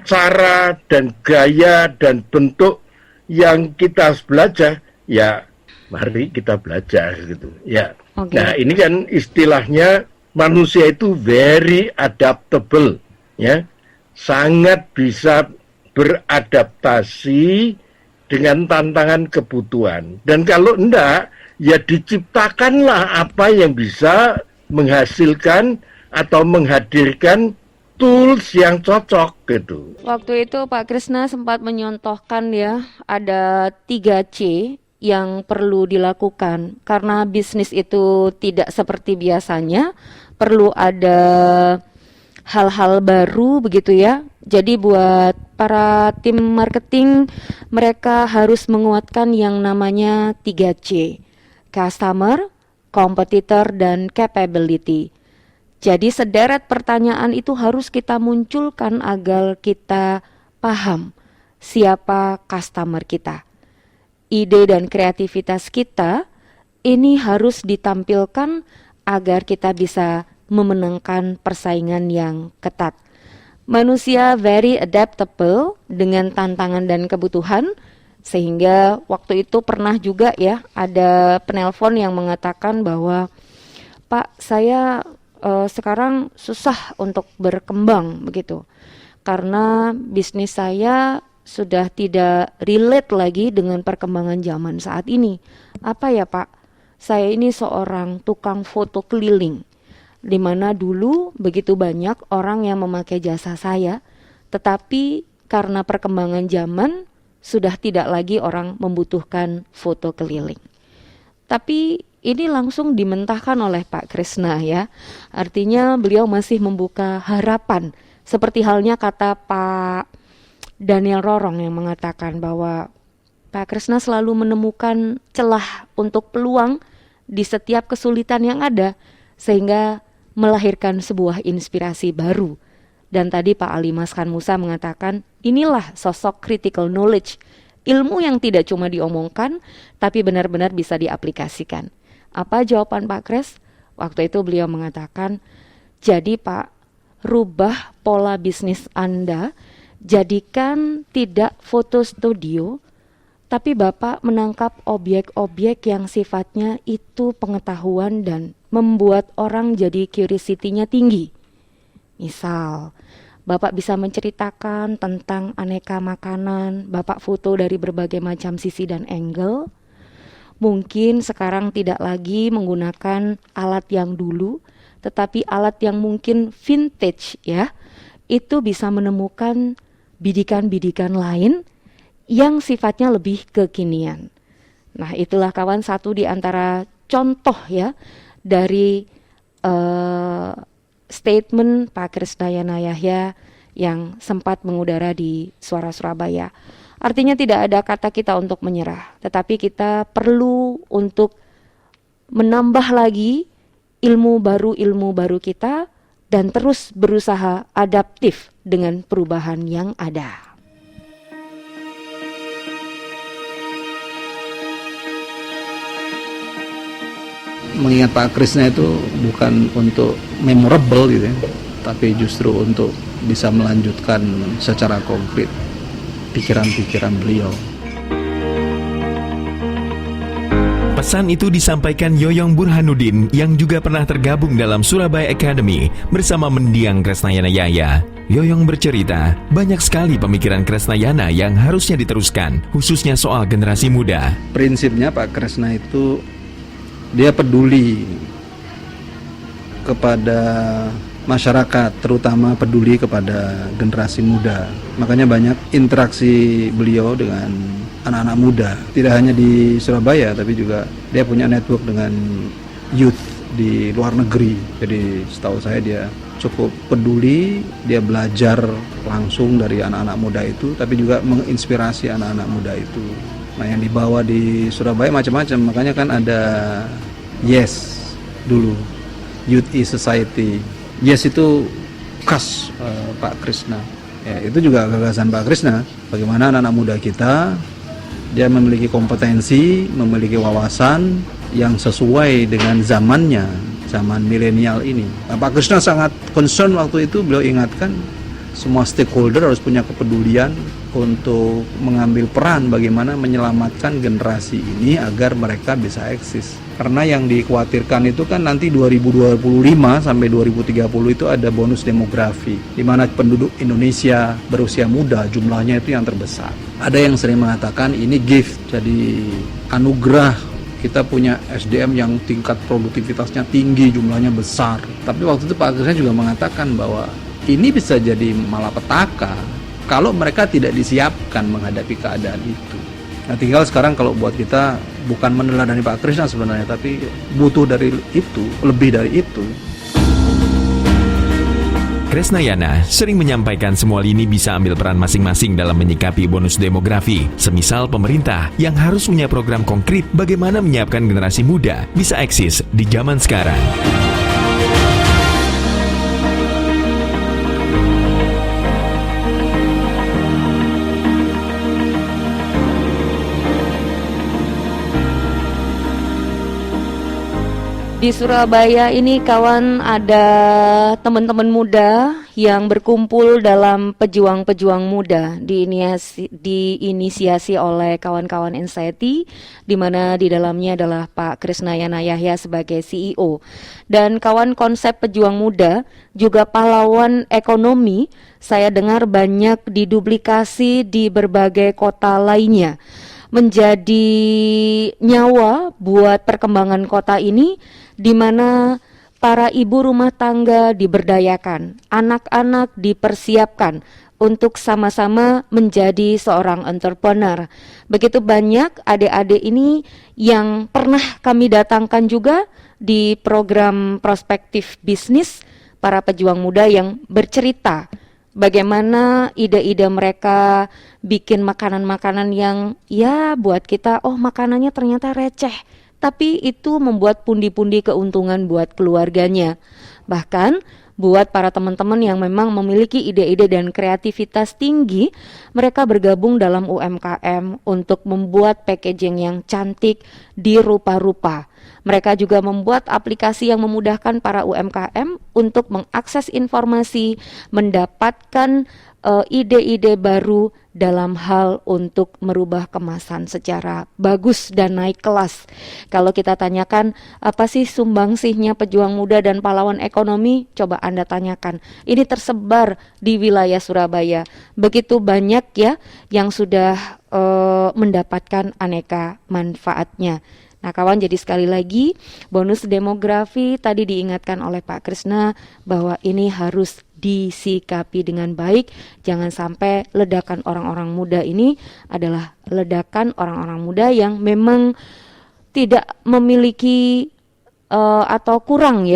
cara dan gaya dan bentuk yang kita harus belajar, ya mari kita belajar gitu ya. Okay. Nah, ini kan istilahnya manusia itu very adaptable ya. Sangat bisa beradaptasi dengan tantangan kebutuhan. Dan kalau enggak, ya diciptakanlah apa yang bisa menghasilkan atau menghadirkan tools yang cocok gitu. Waktu itu Pak Krisna sempat menyontohkan ya, ada 3C yang perlu dilakukan karena bisnis itu tidak seperti biasanya, perlu ada hal-hal baru begitu ya. Jadi buat para tim marketing, mereka harus menguatkan yang namanya 3C, customer, competitor, dan capability. Jadi sederet pertanyaan itu harus kita munculkan agar kita paham siapa customer kita. Ide dan kreativitas kita ini harus ditampilkan agar kita bisa memenangkan persaingan yang ketat. Manusia very adaptable dengan tantangan dan kebutuhan, sehingga waktu itu pernah juga ya ada penelpon yang mengatakan bahwa Pak, saya sekarang susah untuk berkembang begitu, karena bisnis saya sudah tidak relate lagi dengan perkembangan zaman saat ini. Apa ya Pak? Saya ini seorang tukang foto keliling, di mana dulu begitu banyak orang yang memakai jasa saya, tetapi karena perkembangan zaman sudah tidak lagi orang membutuhkan foto keliling. Tapi ini langsung dimentahkan oleh Pak Krisna ya. Artinya beliau masih membuka harapan, seperti halnya kata Pak Daniel Rorong yang mengatakan bahwa Pak Krisna selalu menemukan celah untuk peluang di setiap kesulitan yang ada, sehingga melahirkan sebuah inspirasi baru. Dan tadi Pak Ali Maskan Musa mengatakan, inilah sosok critical knowledge, ilmu yang tidak cuma diomongkan, tapi benar-benar bisa diaplikasikan. Apa jawaban Pak Kres? Waktu itu beliau mengatakan, jadi Pak, rubah pola bisnis Anda, jadikan tidak foto studio, tapi Bapak menangkap objek-objek yang sifatnya itu pengetahuan dan membuat orang jadi curiosity-nya tinggi. Misal, Bapak bisa menceritakan tentang aneka makanan, Bapak foto dari berbagai macam sisi dan angle. Mungkin sekarang tidak lagi menggunakan alat yang dulu, tetapi alat yang mungkin vintage ya. Itu bisa menemukan bidikan-bidikan lain yang sifatnya lebih kekinian. Nah, itulah kawan satu di antara contoh ya dari statement Pak Krisnayana Yahya yang sempat mengudara di Suara Surabaya. Artinya tidak ada kata kita untuk menyerah, tetapi kita perlu untuk menambah lagi ilmu baru kita dan terus berusaha adaptif dengan perubahan yang ada. Mengingat Pak Krisna itu bukan untuk memorable gitu ya, tapi justru untuk bisa melanjutkan secara konkret pikiran-pikiran beliau. Pesan itu disampaikan Yoyong Burhanuddin yang juga pernah tergabung dalam Surabaya Academy bersama mendiang Krisnayana Yahya. Yoyong bercerita, banyak sekali pemikiran Krisnayana yang harusnya diteruskan, khususnya soal generasi muda. Prinsipnya Pak Krisna itu dia peduli kepada masyarakat, terutama peduli kepada generasi muda. Makanya banyak interaksi beliau dengan anak-anak muda, tidak hanya di Surabaya, tapi juga dia punya network dengan youth di luar negeri. Jadi setahu saya dia cukup peduli, dia belajar langsung dari anak-anak muda itu, tapi juga menginspirasi anak-anak muda itu. Nah, yang dibawa di Surabaya macam-macam, makanya kan ada YES dulu, Youth e-Society. YES itu khas Pak Krisna. Ya, itu juga gagasan Pak Krisna. Bagaimana anak-anak muda kita, dia memiliki kompetensi, memiliki wawasan yang sesuai dengan zamannya, zaman milenial ini. Nah, Pak Krisna sangat concern waktu itu, beliau ingatkan semua stakeholder harus punya kepedulian untuk mengambil peran bagaimana menyelamatkan generasi ini agar mereka bisa eksis. Karena yang dikhawatirkan itu kan nanti 2025 sampai 2030 itu ada bonus demografi, di mana penduduk Indonesia berusia muda jumlahnya itu yang terbesar. Ada yang sering mengatakan ini gift, jadi anugerah kita punya SDM yang tingkat produktivitasnya tinggi, jumlahnya besar. Tapi waktu itu Pak Krisna juga mengatakan bahwa ini bisa jadi malapetaka kalau mereka tidak disiapkan menghadapi keadaan itu. Nah, tinggal sekarang kalau buat kita bukan meneladani Pak Krisna sebenarnya, tapi butuh dari itu, lebih dari itu. Krisnayana sering menyampaikan semua lini bisa ambil peran masing-masing dalam menyikapi bonus demografi. Semisal pemerintah yang harus punya program konkret bagaimana menyiapkan generasi muda bisa eksis di zaman sekarang. Di Surabaya ini kawan ada teman-teman muda yang berkumpul dalam pejuang-pejuang muda diinisiasi oleh kawan-kawan Anxiety, di mana di dalamnya adalah Pak Krisnayana Yahya sebagai CEO. Dan kawan, konsep pejuang muda juga pahlawan ekonomi saya dengar banyak diduplikasi di berbagai kota lainnya, menjadi nyawa buat perkembangan kota ini, di mana para ibu rumah tangga diberdayakan, anak-anak dipersiapkan untuk sama-sama menjadi seorang entrepreneur. Begitu banyak adik-adik ini yang pernah kami datangkan juga di program Prospektif Bisnis, para pejuang muda yang bercerita bagaimana ide-ide mereka bikin makanan-makanan yang ya buat kita, oh makanannya ternyata receh, tapi itu membuat pundi-pundi keuntungan buat keluarganya. Bahkan buat para teman-teman yang memang memiliki ide-ide dan kreativitas tinggi, mereka bergabung dalam UMKM untuk membuat packaging yang cantik di rupa-rupa. Mereka juga membuat aplikasi yang memudahkan para UMKM untuk mengakses informasi, mendapatkan ide-ide baru dalam hal untuk merubah kemasan secara bagus dan naik kelas. Kalau kita tanyakan apa sih sumbangsihnya pejuang muda dan pahlawan ekonomi, coba Anda tanyakan. Ini tersebar di wilayah Surabaya. Begitu banyak ya yang sudah mendapatkan aneka manfaatnya. Nah kawan, jadi sekali lagi bonus demografi tadi diingatkan oleh Pak Krisna bahwa ini harus disikapi dengan baik. Jangan sampai ledakan orang-orang muda ini adalah ledakan orang-orang muda yang memang tidak memiliki atau kurang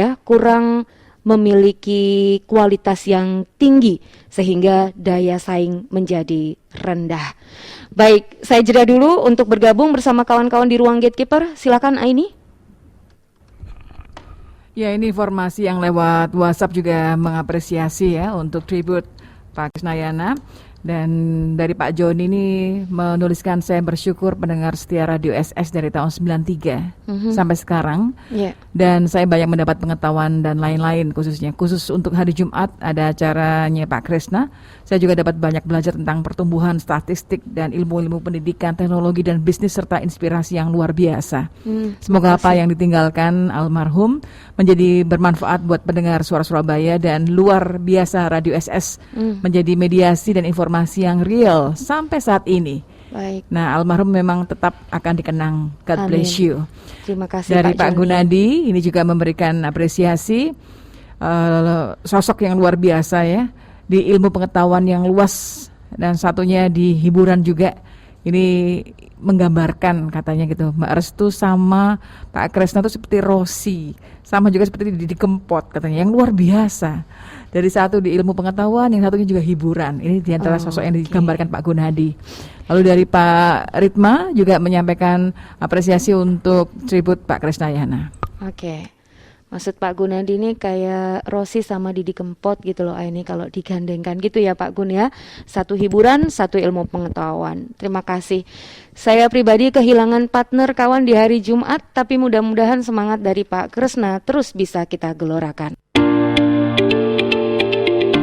memiliki kualitas yang tinggi sehingga daya saing menjadi rendah. Baik, saya jeda dulu untuk bergabung bersama kawan-kawan di ruang Gatekeeper. Silakan Aini. Ya, ini informasi yang lewat WhatsApp juga mengapresiasi ya untuk tribute Pak Krisnayana. Dan dari Pak Joni ini menuliskan, saya bersyukur pendengar setia Radio SS dari tahun 93 sampai sekarang. Dan saya banyak mendapat pengetahuan dan lain-lain, khusus untuk hari Jumat ada acaranya Pak Krisna. Saya juga dapat banyak belajar tentang pertumbuhan, statistik, dan ilmu-ilmu pendidikan, teknologi, dan bisnis, serta inspirasi yang luar biasa. Semoga apa yang ditinggalkan almarhum menjadi bermanfaat buat pendengar Suara Surabaya, dan luar biasa Radio SS menjadi mediasi dan informasi yang real sampai saat ini. Baik. Nah, almarhum memang tetap akan dikenang. God Amin. bless you. Terima kasih Dari Pak Joni. Gunadi ini juga memberikan apresiasi, sosok yang luar biasa ya, di ilmu pengetahuan yang luas, dan satunya di hiburan juga. Ini menggambarkan katanya gitu, Mbak Restu sama Pak Krisna itu seperti Rosi, sama juga seperti Didi Kempot katanya, yang luar biasa. Dari satu di ilmu pengetahuan, yang satunya juga hiburan. Ini diantara sosok yang digambarkan Pak Gunadi. Lalu dari Pak Ritma juga menyampaikan apresiasi untuk tribut Pak Krisnayana. Oke. Maksud Pak Gunadi ini kayak Rosi sama Didi Kempot gitu loh, ini kalau digandengkan gitu ya Pak Gun ya. Satu hiburan, satu ilmu pengetahuan. Terima kasih. Saya pribadi kehilangan partner kawan di hari Jumat, tapi mudah-mudahan semangat dari Pak Krisna terus bisa kita gelorakan.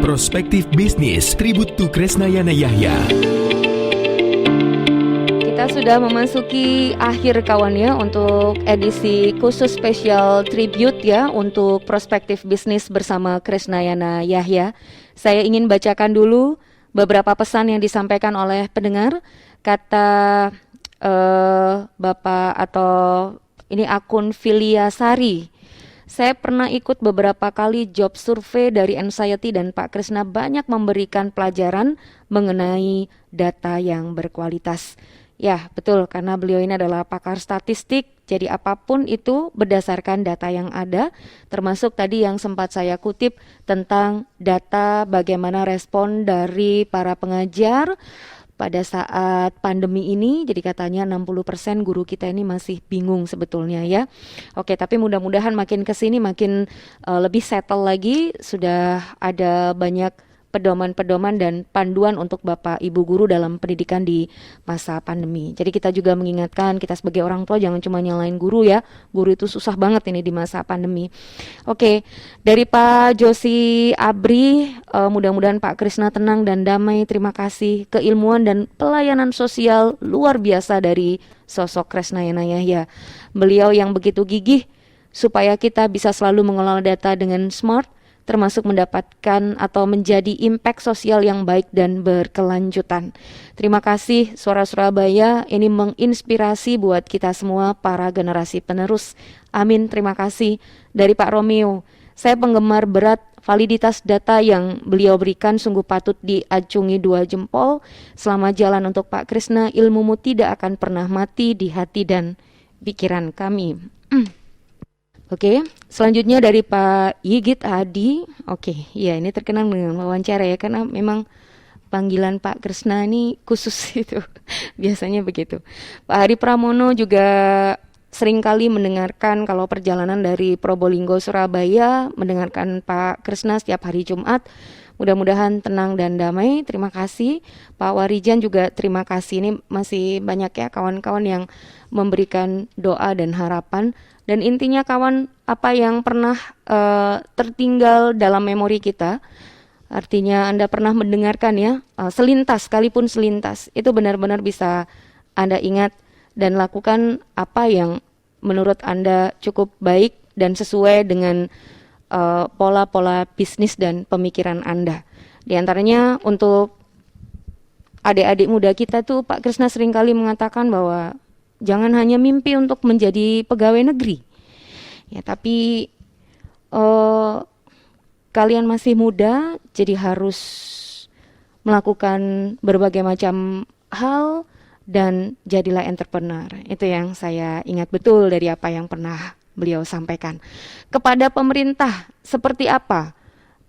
Prospektif Bisnis Tribute to Krisnayana Yahya. Kita sudah memasuki akhir kawan ya untuk edisi khusus spesial tribute ya untuk Prospektif Bisnis bersama Krisnayana Yahya. Saya ingin bacakan dulu beberapa pesan yang disampaikan oleh pendengar. Kata Bapak atau ini akun Filia Sari. Saya pernah ikut beberapa kali job survei dari Anxiety dan Pak Krisna banyak memberikan pelajaran mengenai data yang berkualitas. Ya, betul, karena beliau ini adalah pakar statistik, jadi apapun itu berdasarkan data yang ada, termasuk tadi yang sempat saya kutip tentang data bagaimana respon dari para pengajar pada saat pandemi ini. Jadi katanya 60% guru kita ini masih bingung sebetulnya ya. Oke, tapi mudah-mudahan makin kesini makin lebih settle lagi, sudah ada banyak pedoman-pedoman dan panduan untuk Bapak Ibu guru dalam pendidikan di masa pandemi. Jadi kita juga mengingatkan, kita sebagai orang tua jangan cuma nyalain guru ya. Guru itu susah banget ini di masa pandemi. Oke, dari Pak Josi Abri, mudah-mudahan Pak Krisna tenang dan damai. Terima kasih. Keilmuan dan pelayanan sosial luar biasa dari sosok Krisnayana Yahya. Beliau yang begitu gigih supaya kita bisa selalu mengelola data dengan smart, termasuk mendapatkan atau menjadi impact sosial yang baik dan berkelanjutan. Terima kasih Suara Surabaya, ini menginspirasi buat kita semua para generasi penerus. Amin, terima kasih. Dari Pak Romeo, saya penggemar berat, validitas data yang beliau berikan sungguh patut diacungi 2 jempol. Selamat jalan untuk Pak Krisna, ilmumu tidak akan pernah mati di hati dan pikiran kami. Oke, selanjutnya dari Pak Yigit Adi. Oke, ya ini terkenal dengan wawancara ya, karena memang panggilan Pak Krisna ini khusus itu. Biasanya begitu. Pak Hari Pramono juga seringkali mendengarkan kalau perjalanan dari Probolinggo Surabaya, mendengarkan Pak Krisna setiap hari Jumat. Mudah-mudahan tenang dan damai. Terima kasih. Pak Warijan juga terima kasih. Ini masih banyak ya kawan-kawan yang memberikan doa dan harapan. Dan intinya kawan, apa yang pernah tertinggal dalam memori kita, artinya Anda pernah mendengarkan ya, selintas, sekalipun selintas, itu benar-benar bisa Anda ingat dan lakukan apa yang menurut Anda cukup baik dan sesuai dengan pola-pola bisnis dan pemikiran Anda. Di antaranya untuk adik-adik muda kita tuh Pak Krisna seringkali mengatakan bahwa jangan hanya mimpi untuk menjadi pegawai negeri, ya, tapi kalian masih muda, jadi harus melakukan berbagai macam hal dan jadilah entrepreneur. Itu yang saya ingat betul dari apa yang pernah beliau sampaikan. Kepada pemerintah, seperti apa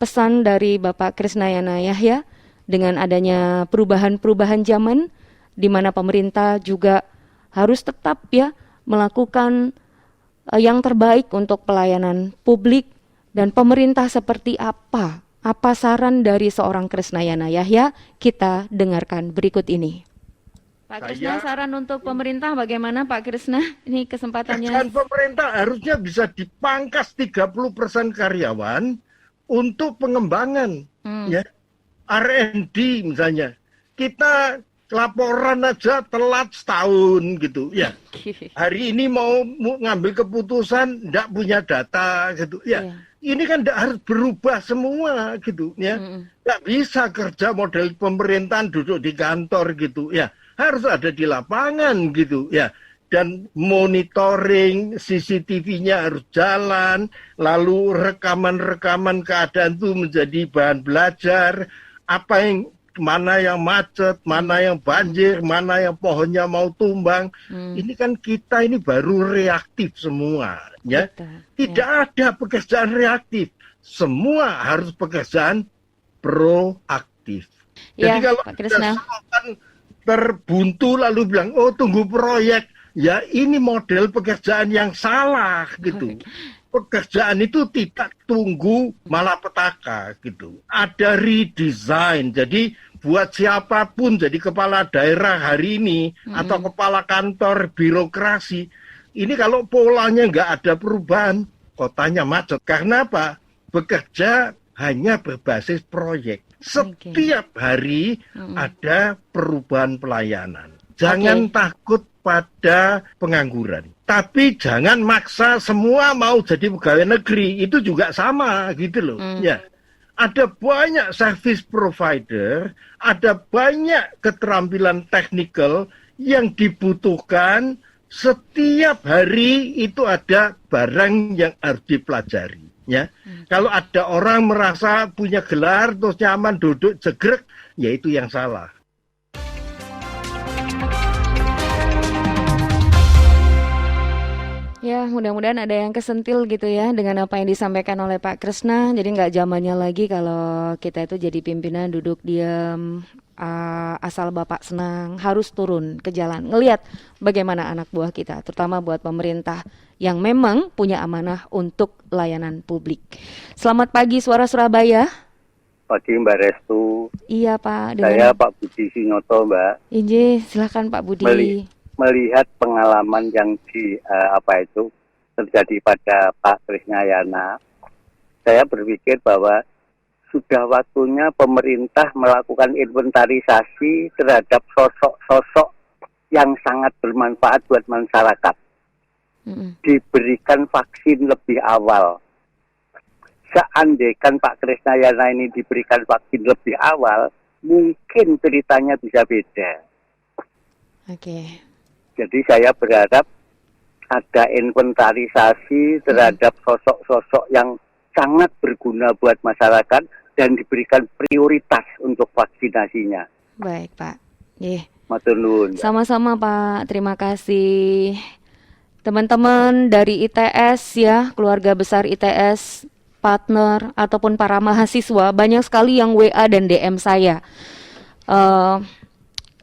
pesan dari Bapak Krisnayana Yahya dengan adanya perubahan-perubahan zaman, di mana pemerintah juga harus tetap ya melakukan yang terbaik untuk pelayanan publik, dan pemerintah seperti apa? Apa saran dari seorang Krisnayana Yahya? Kita dengarkan berikut ini. Pak Krisna, saran untuk pemerintah bagaimana Pak Krisna? Ini kesempatannya. Dan pemerintah harusnya bisa dipangkas 30% karyawan untuk pengembangan, ya, R&D misalnya. Kita laporan aja telat setahun gitu ya. Hari ini mau ngambil keputusan tidak punya data gitu ya. Ini kan tidak harus berubah semua gitu ya. Tidak bisa kerja model pemerintahan duduk di kantor gitu ya. Harus ada di lapangan gitu ya. Dan monitoring CCTV-nya harus jalan, lalu rekaman-rekaman keadaan itu menjadi bahan belajar. Apa yang mana yang macet, mana yang banjir, mana yang pohonnya mau tumbang. Ini kan kita ini baru reaktif semua, ya. Tidak ada pekerjaan reaktif. Semua harus pekerjaan proaktif. Jadi kalau kita terbuntu lalu bilang, oh tunggu proyek, ya ini model pekerjaan yang salah gitu. Pekerjaan itu tidak tunggu malapetaka gitu. Ada redesign. Jadi buat siapapun jadi kepala daerah hari ini atau kepala kantor birokrasi, ini kalau polanya nggak ada perubahan, kotanya macet. Karena apa? Bekerja hanya berbasis proyek. Setiap hari ada perubahan pelayanan. Jangan takut pada pengangguran. Tapi jangan maksa semua mau jadi pegawai negeri. Itu juga sama gitu loh. Ya. Ada banyak service provider, ada banyak keterampilan teknikal yang dibutuhkan. Setiap hari itu ada barang yang harus dipelajari. Ya, kalau ada orang merasa punya gelar terus nyaman duduk jegrek, ya itu yang salah. Ya, mudah-mudahan ada yang kesentil gitu ya dengan apa yang disampaikan oleh Pak Krisna. Jadi nggak zamannya lagi kalau kita itu jadi pimpinan duduk diam, asal Bapak senang, harus turun ke jalan, ngelihat bagaimana anak buah kita, terutama buat pemerintah yang memang punya amanah untuk layanan publik. Selamat pagi Suara Surabaya. pagi Mbak Restu. Iya Pak. Saya Pak Budi Sinoto Mbak. Inje, silakan Pak Budi. Melihat pengalaman yang terjadi pada Pak Krisnayana, saya berpikir bahwa sudah waktunya pemerintah melakukan inventarisasi terhadap sosok-sosok yang sangat bermanfaat buat masyarakat. Diberikan vaksin lebih awal. Seandainya Pak Krisnayana ini diberikan vaksin lebih awal, mungkin ceritanya bisa beda. Oke. Jadi saya berharap ada inventarisasi terhadap sosok-sosok yang sangat berguna buat masyarakat dan diberikan prioritas untuk vaksinasinya. Baik Pak. Matur nuwun. Sama-sama Pak, terima kasih. Teman-teman dari ITS ya, keluarga besar ITS, partner ataupun para mahasiswa, banyak sekali yang WA dan DM saya.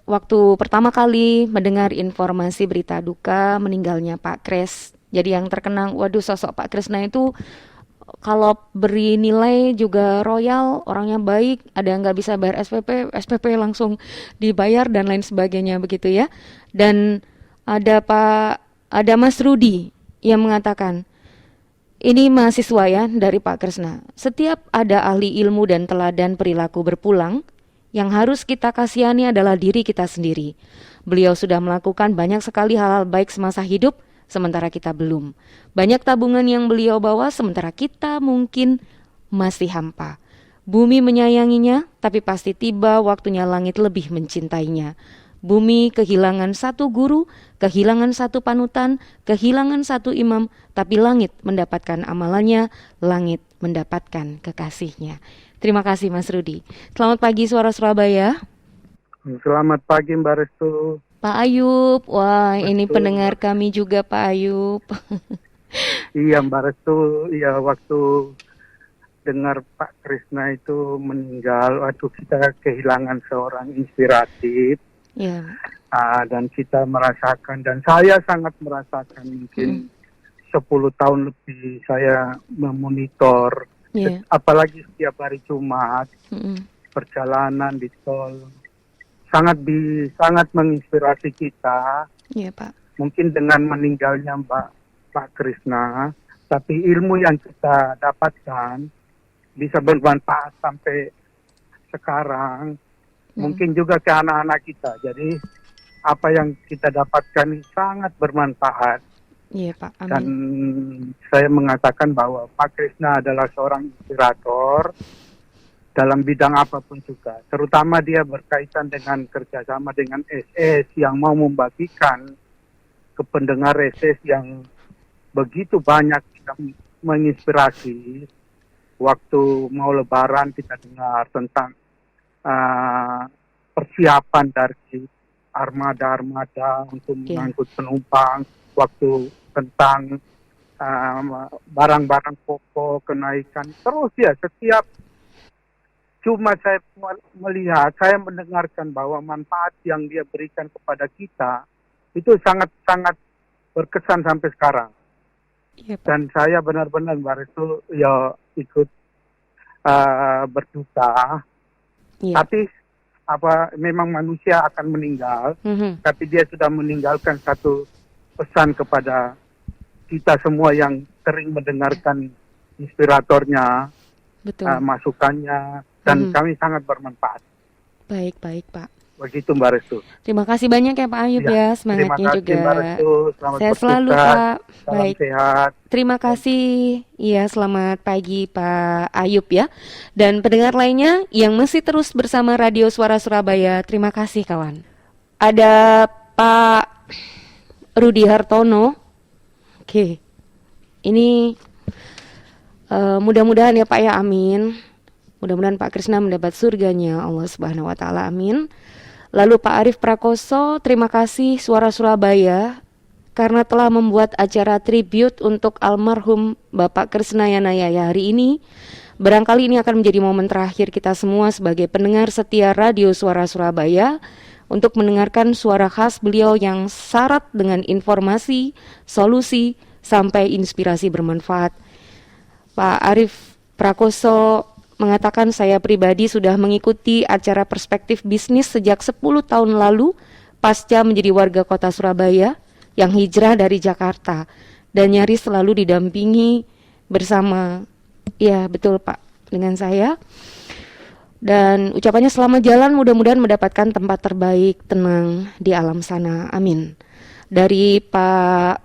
Waktu pertama kali mendengar informasi berita duka meninggalnya Pak Kris, jadi yang terkenang, waduh sosok Pak Krisna itu kalau beri nilai juga royal, orangnya baik, ada yang nggak bisa bayar SPP langsung dibayar dan lain sebagainya begitu ya. Dan ada Mas Rudi yang mengatakan, ini mahasiswa ya dari Pak Krisna, setiap ada ahli ilmu dan teladan perilaku berpulang, yang harus kita kasihani adalah diri kita sendiri. Beliau sudah melakukan banyak sekali hal-hal baik semasa hidup, sementara kita belum. Banyak tabungan yang beliau bawa, sementara kita mungkin masih hampa. Bumi menyayanginya, tapi pasti tiba waktunya langit lebih mencintainya. Bumi kehilangan satu guru, kehilangan satu panutan, kehilangan satu imam, tapi langit mendapatkan amalannya, langit mendapatkan kekasihnya. Terima kasih Mas Rudi. Selamat pagi Suara Surabaya. Selamat pagi Mbak Restu. Pak Ayub, wah ini pendengar kami juga Pak Ayub. Iya Mbak Restu, iya waktu dengar Pak Krisna itu meninggal, waduh kita kehilangan seorang inspiratif. Iya. Dan kita merasakan, dan saya sangat merasakan mungkin 10 tahun lebih saya memonitor, apalagi setiap hari Jumat, perjalanan di tol. Sangat menginspirasi kita. Iya Pak. Mungkin dengan meninggalnya Pak Krisna, tapi ilmu yang kita dapatkan bisa bermanfaat sampai sekarang. Mungkin juga ke anak-anak kita. Jadi apa yang kita dapatkan sangat bermanfaat. Iya Pak. Amin. Dan saya mengatakan bahwa Pak Krisna adalah seorang inspirator dalam bidang apapun juga, terutama dia berkaitan dengan kerjasama dengan SS yang mau membagikan ke pendengar SS yang begitu banyak menginspirasi. Waktu mau lebaran kita dengar tentang persiapan dari armada-armada untuk mengangkut penumpang, waktu tentang barang-barang pokok, kenaikan, terus ya setiap. Cuma saya melihat, saya mendengarkan bahwa manfaat yang dia berikan kepada kita itu sangat-sangat berkesan sampai sekarang. Dan saya benar-benar Mbak Restu ya ikut berduka. Tapi memang manusia akan meninggal, tapi dia sudah meninggalkan satu pesan kepada kita semua yang sering mendengarkan inspiratornya, masukannya. Dan kami sangat bermanfaat. Baik Pak. Begitu Mbak Restu. Terima kasih banyak ya Pak Ayub ya, semangatnya juga. Terima kasih Mbak Restu. Selamat sehat selalu Pak. Salam sehat. Terima kasih. Iya, selamat pagi Pak Ayub ya. Dan pendengar lainnya yang masih terus bersama Radio Suara Surabaya, terima kasih kawan. Ada Pak Rudi Hartono. Oke. Ini mudah-mudahan ya Pak ya, amin. Mudah-mudahan Pak Krisna mendapat surganya Allah Subhanahu wa taala, amin. Lalu Pak Arif Prakoso, terima kasih Suara Surabaya karena telah membuat acara tribute untuk almarhum Bapak Krisnayana Yahya hari ini. Barangkali ini akan menjadi momen terakhir kita semua sebagai pendengar setia Radio Suara Surabaya untuk mendengarkan suara khas beliau yang syarat dengan informasi, solusi, sampai inspirasi bermanfaat. Pak Arif Prakoso mengatakan saya pribadi sudah mengikuti acara Perspektif Bisnis sejak 10 tahun lalu pasca menjadi warga kota Surabaya yang hijrah dari Jakarta dan nyaris selalu didampingi bersama, ya betul Pak, dengan saya. Dan ucapannya selamat jalan, mudah-mudahan mendapatkan tempat terbaik, tenang di alam sana, amin. Dari Pak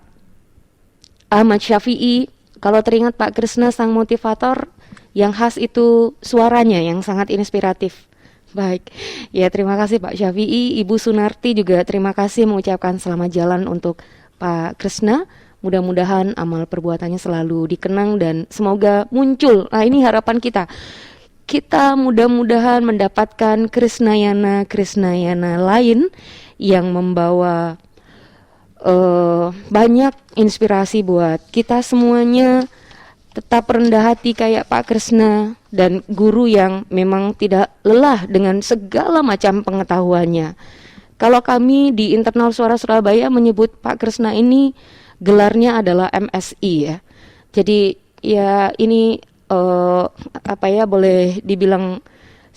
Ahmad Syafi'i, kalau teringat Pak Krisna sang motivator, yang khas itu suaranya yang sangat inspiratif. Baik, ya terima kasih Pak Syafi'i. Ibu Sunarti juga terima kasih mengucapkan selamat jalan untuk Pak Krisna. Mudah-mudahan amal perbuatannya selalu dikenang dan semoga muncul. Nah ini harapan kita. Kita mudah-mudahan mendapatkan Krisnayana lain yang membawa banyak inspirasi buat kita semuanya. Tetap rendah hati kayak Pak Krisna dan guru yang memang tidak lelah dengan segala macam pengetahuannya. Kalau kami di Internal Suara Surabaya menyebut Pak Krisna ini gelarnya adalah MSI ya. Jadi ya ini boleh dibilang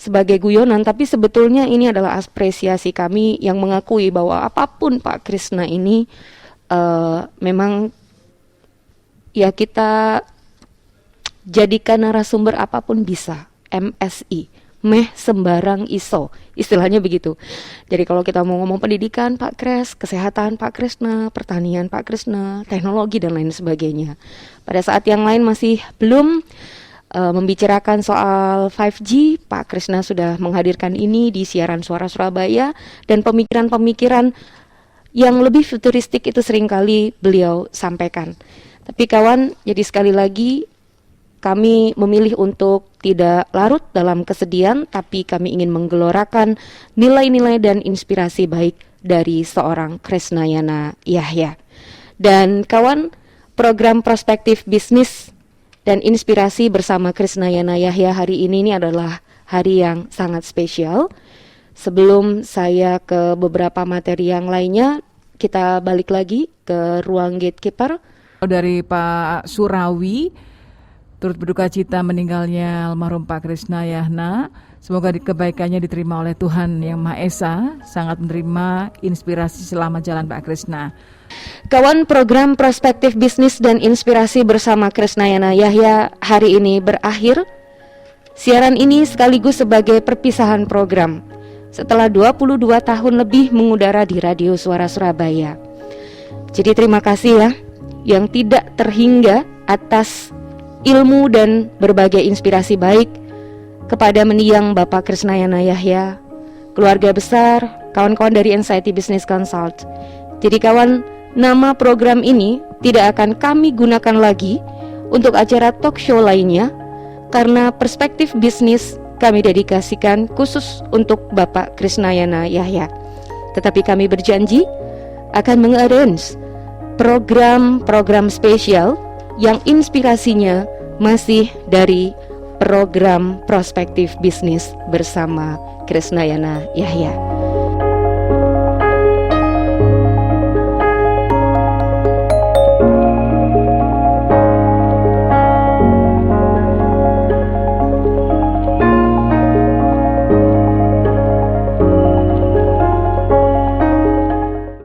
sebagai guyonan, tapi sebetulnya ini adalah apresiasi kami yang mengakui bahwa apapun Pak Krisna ini memang ya kita jadikan narasumber apapun bisa. MSI, meh sembarang iso, istilahnya begitu. Jadi kalau kita mau ngomong pendidikan Pak Kres, kesehatan Pak Krisna, pertanian Pak Krisna, teknologi dan lain sebagainya. Pada saat yang lain masih belum membicarakan soal 5G, Pak Krisna sudah menghadirkan ini di siaran Suara Surabaya, dan pemikiran-pemikiran yang lebih futuristik itu seringkali beliau sampaikan. Tapi kawan, jadi sekali lagi kami memilih untuk tidak larut dalam kesedihan, tapi kami ingin menggelorakan nilai-nilai dan inspirasi baik dari seorang Krisnayana Yahya. Dan kawan, program Perspektif Bisnis dan Inspirasi bersama Krisnayana Yahya hari ini adalah hari yang sangat spesial. Sebelum saya ke beberapa materi yang lainnya, kita balik lagi ke ruang gatekeeper. Dari Pak Surawi, turut berduka cita meninggalnya almarhum Pak Krisnayana. Semoga kebaikannya diterima oleh Tuhan Yang Maha Esa. Sangat menerima inspirasi selama jalan Pak Krisna. Kawan, program Perspektif Bisnis dan Inspirasi bersama Krisnayana Yahya hari ini berakhir. Siaran ini sekaligus sebagai perpisahan program setelah 22 tahun lebih mengudara di Radio Suara Surabaya. Jadi terima kasih ya yang tidak terhingga atas ilmu dan berbagai inspirasi baik kepada mendiang Bapak Krisnayana Yahya, keluarga besar, kawan-kawan dari Anxiety Business Consult. Jadi kawan, nama program ini tidak akan kami gunakan lagi untuk acara talk show lainnya, karena Perspektif Bisnis kami dedikasikan khusus untuk Bapak Krisnayana Yahya. Tetapi kami berjanji akan mengarrange program-program spesial yang inspirasinya masih dari program Perspektif Bisnis bersama Krisnayana Yahya.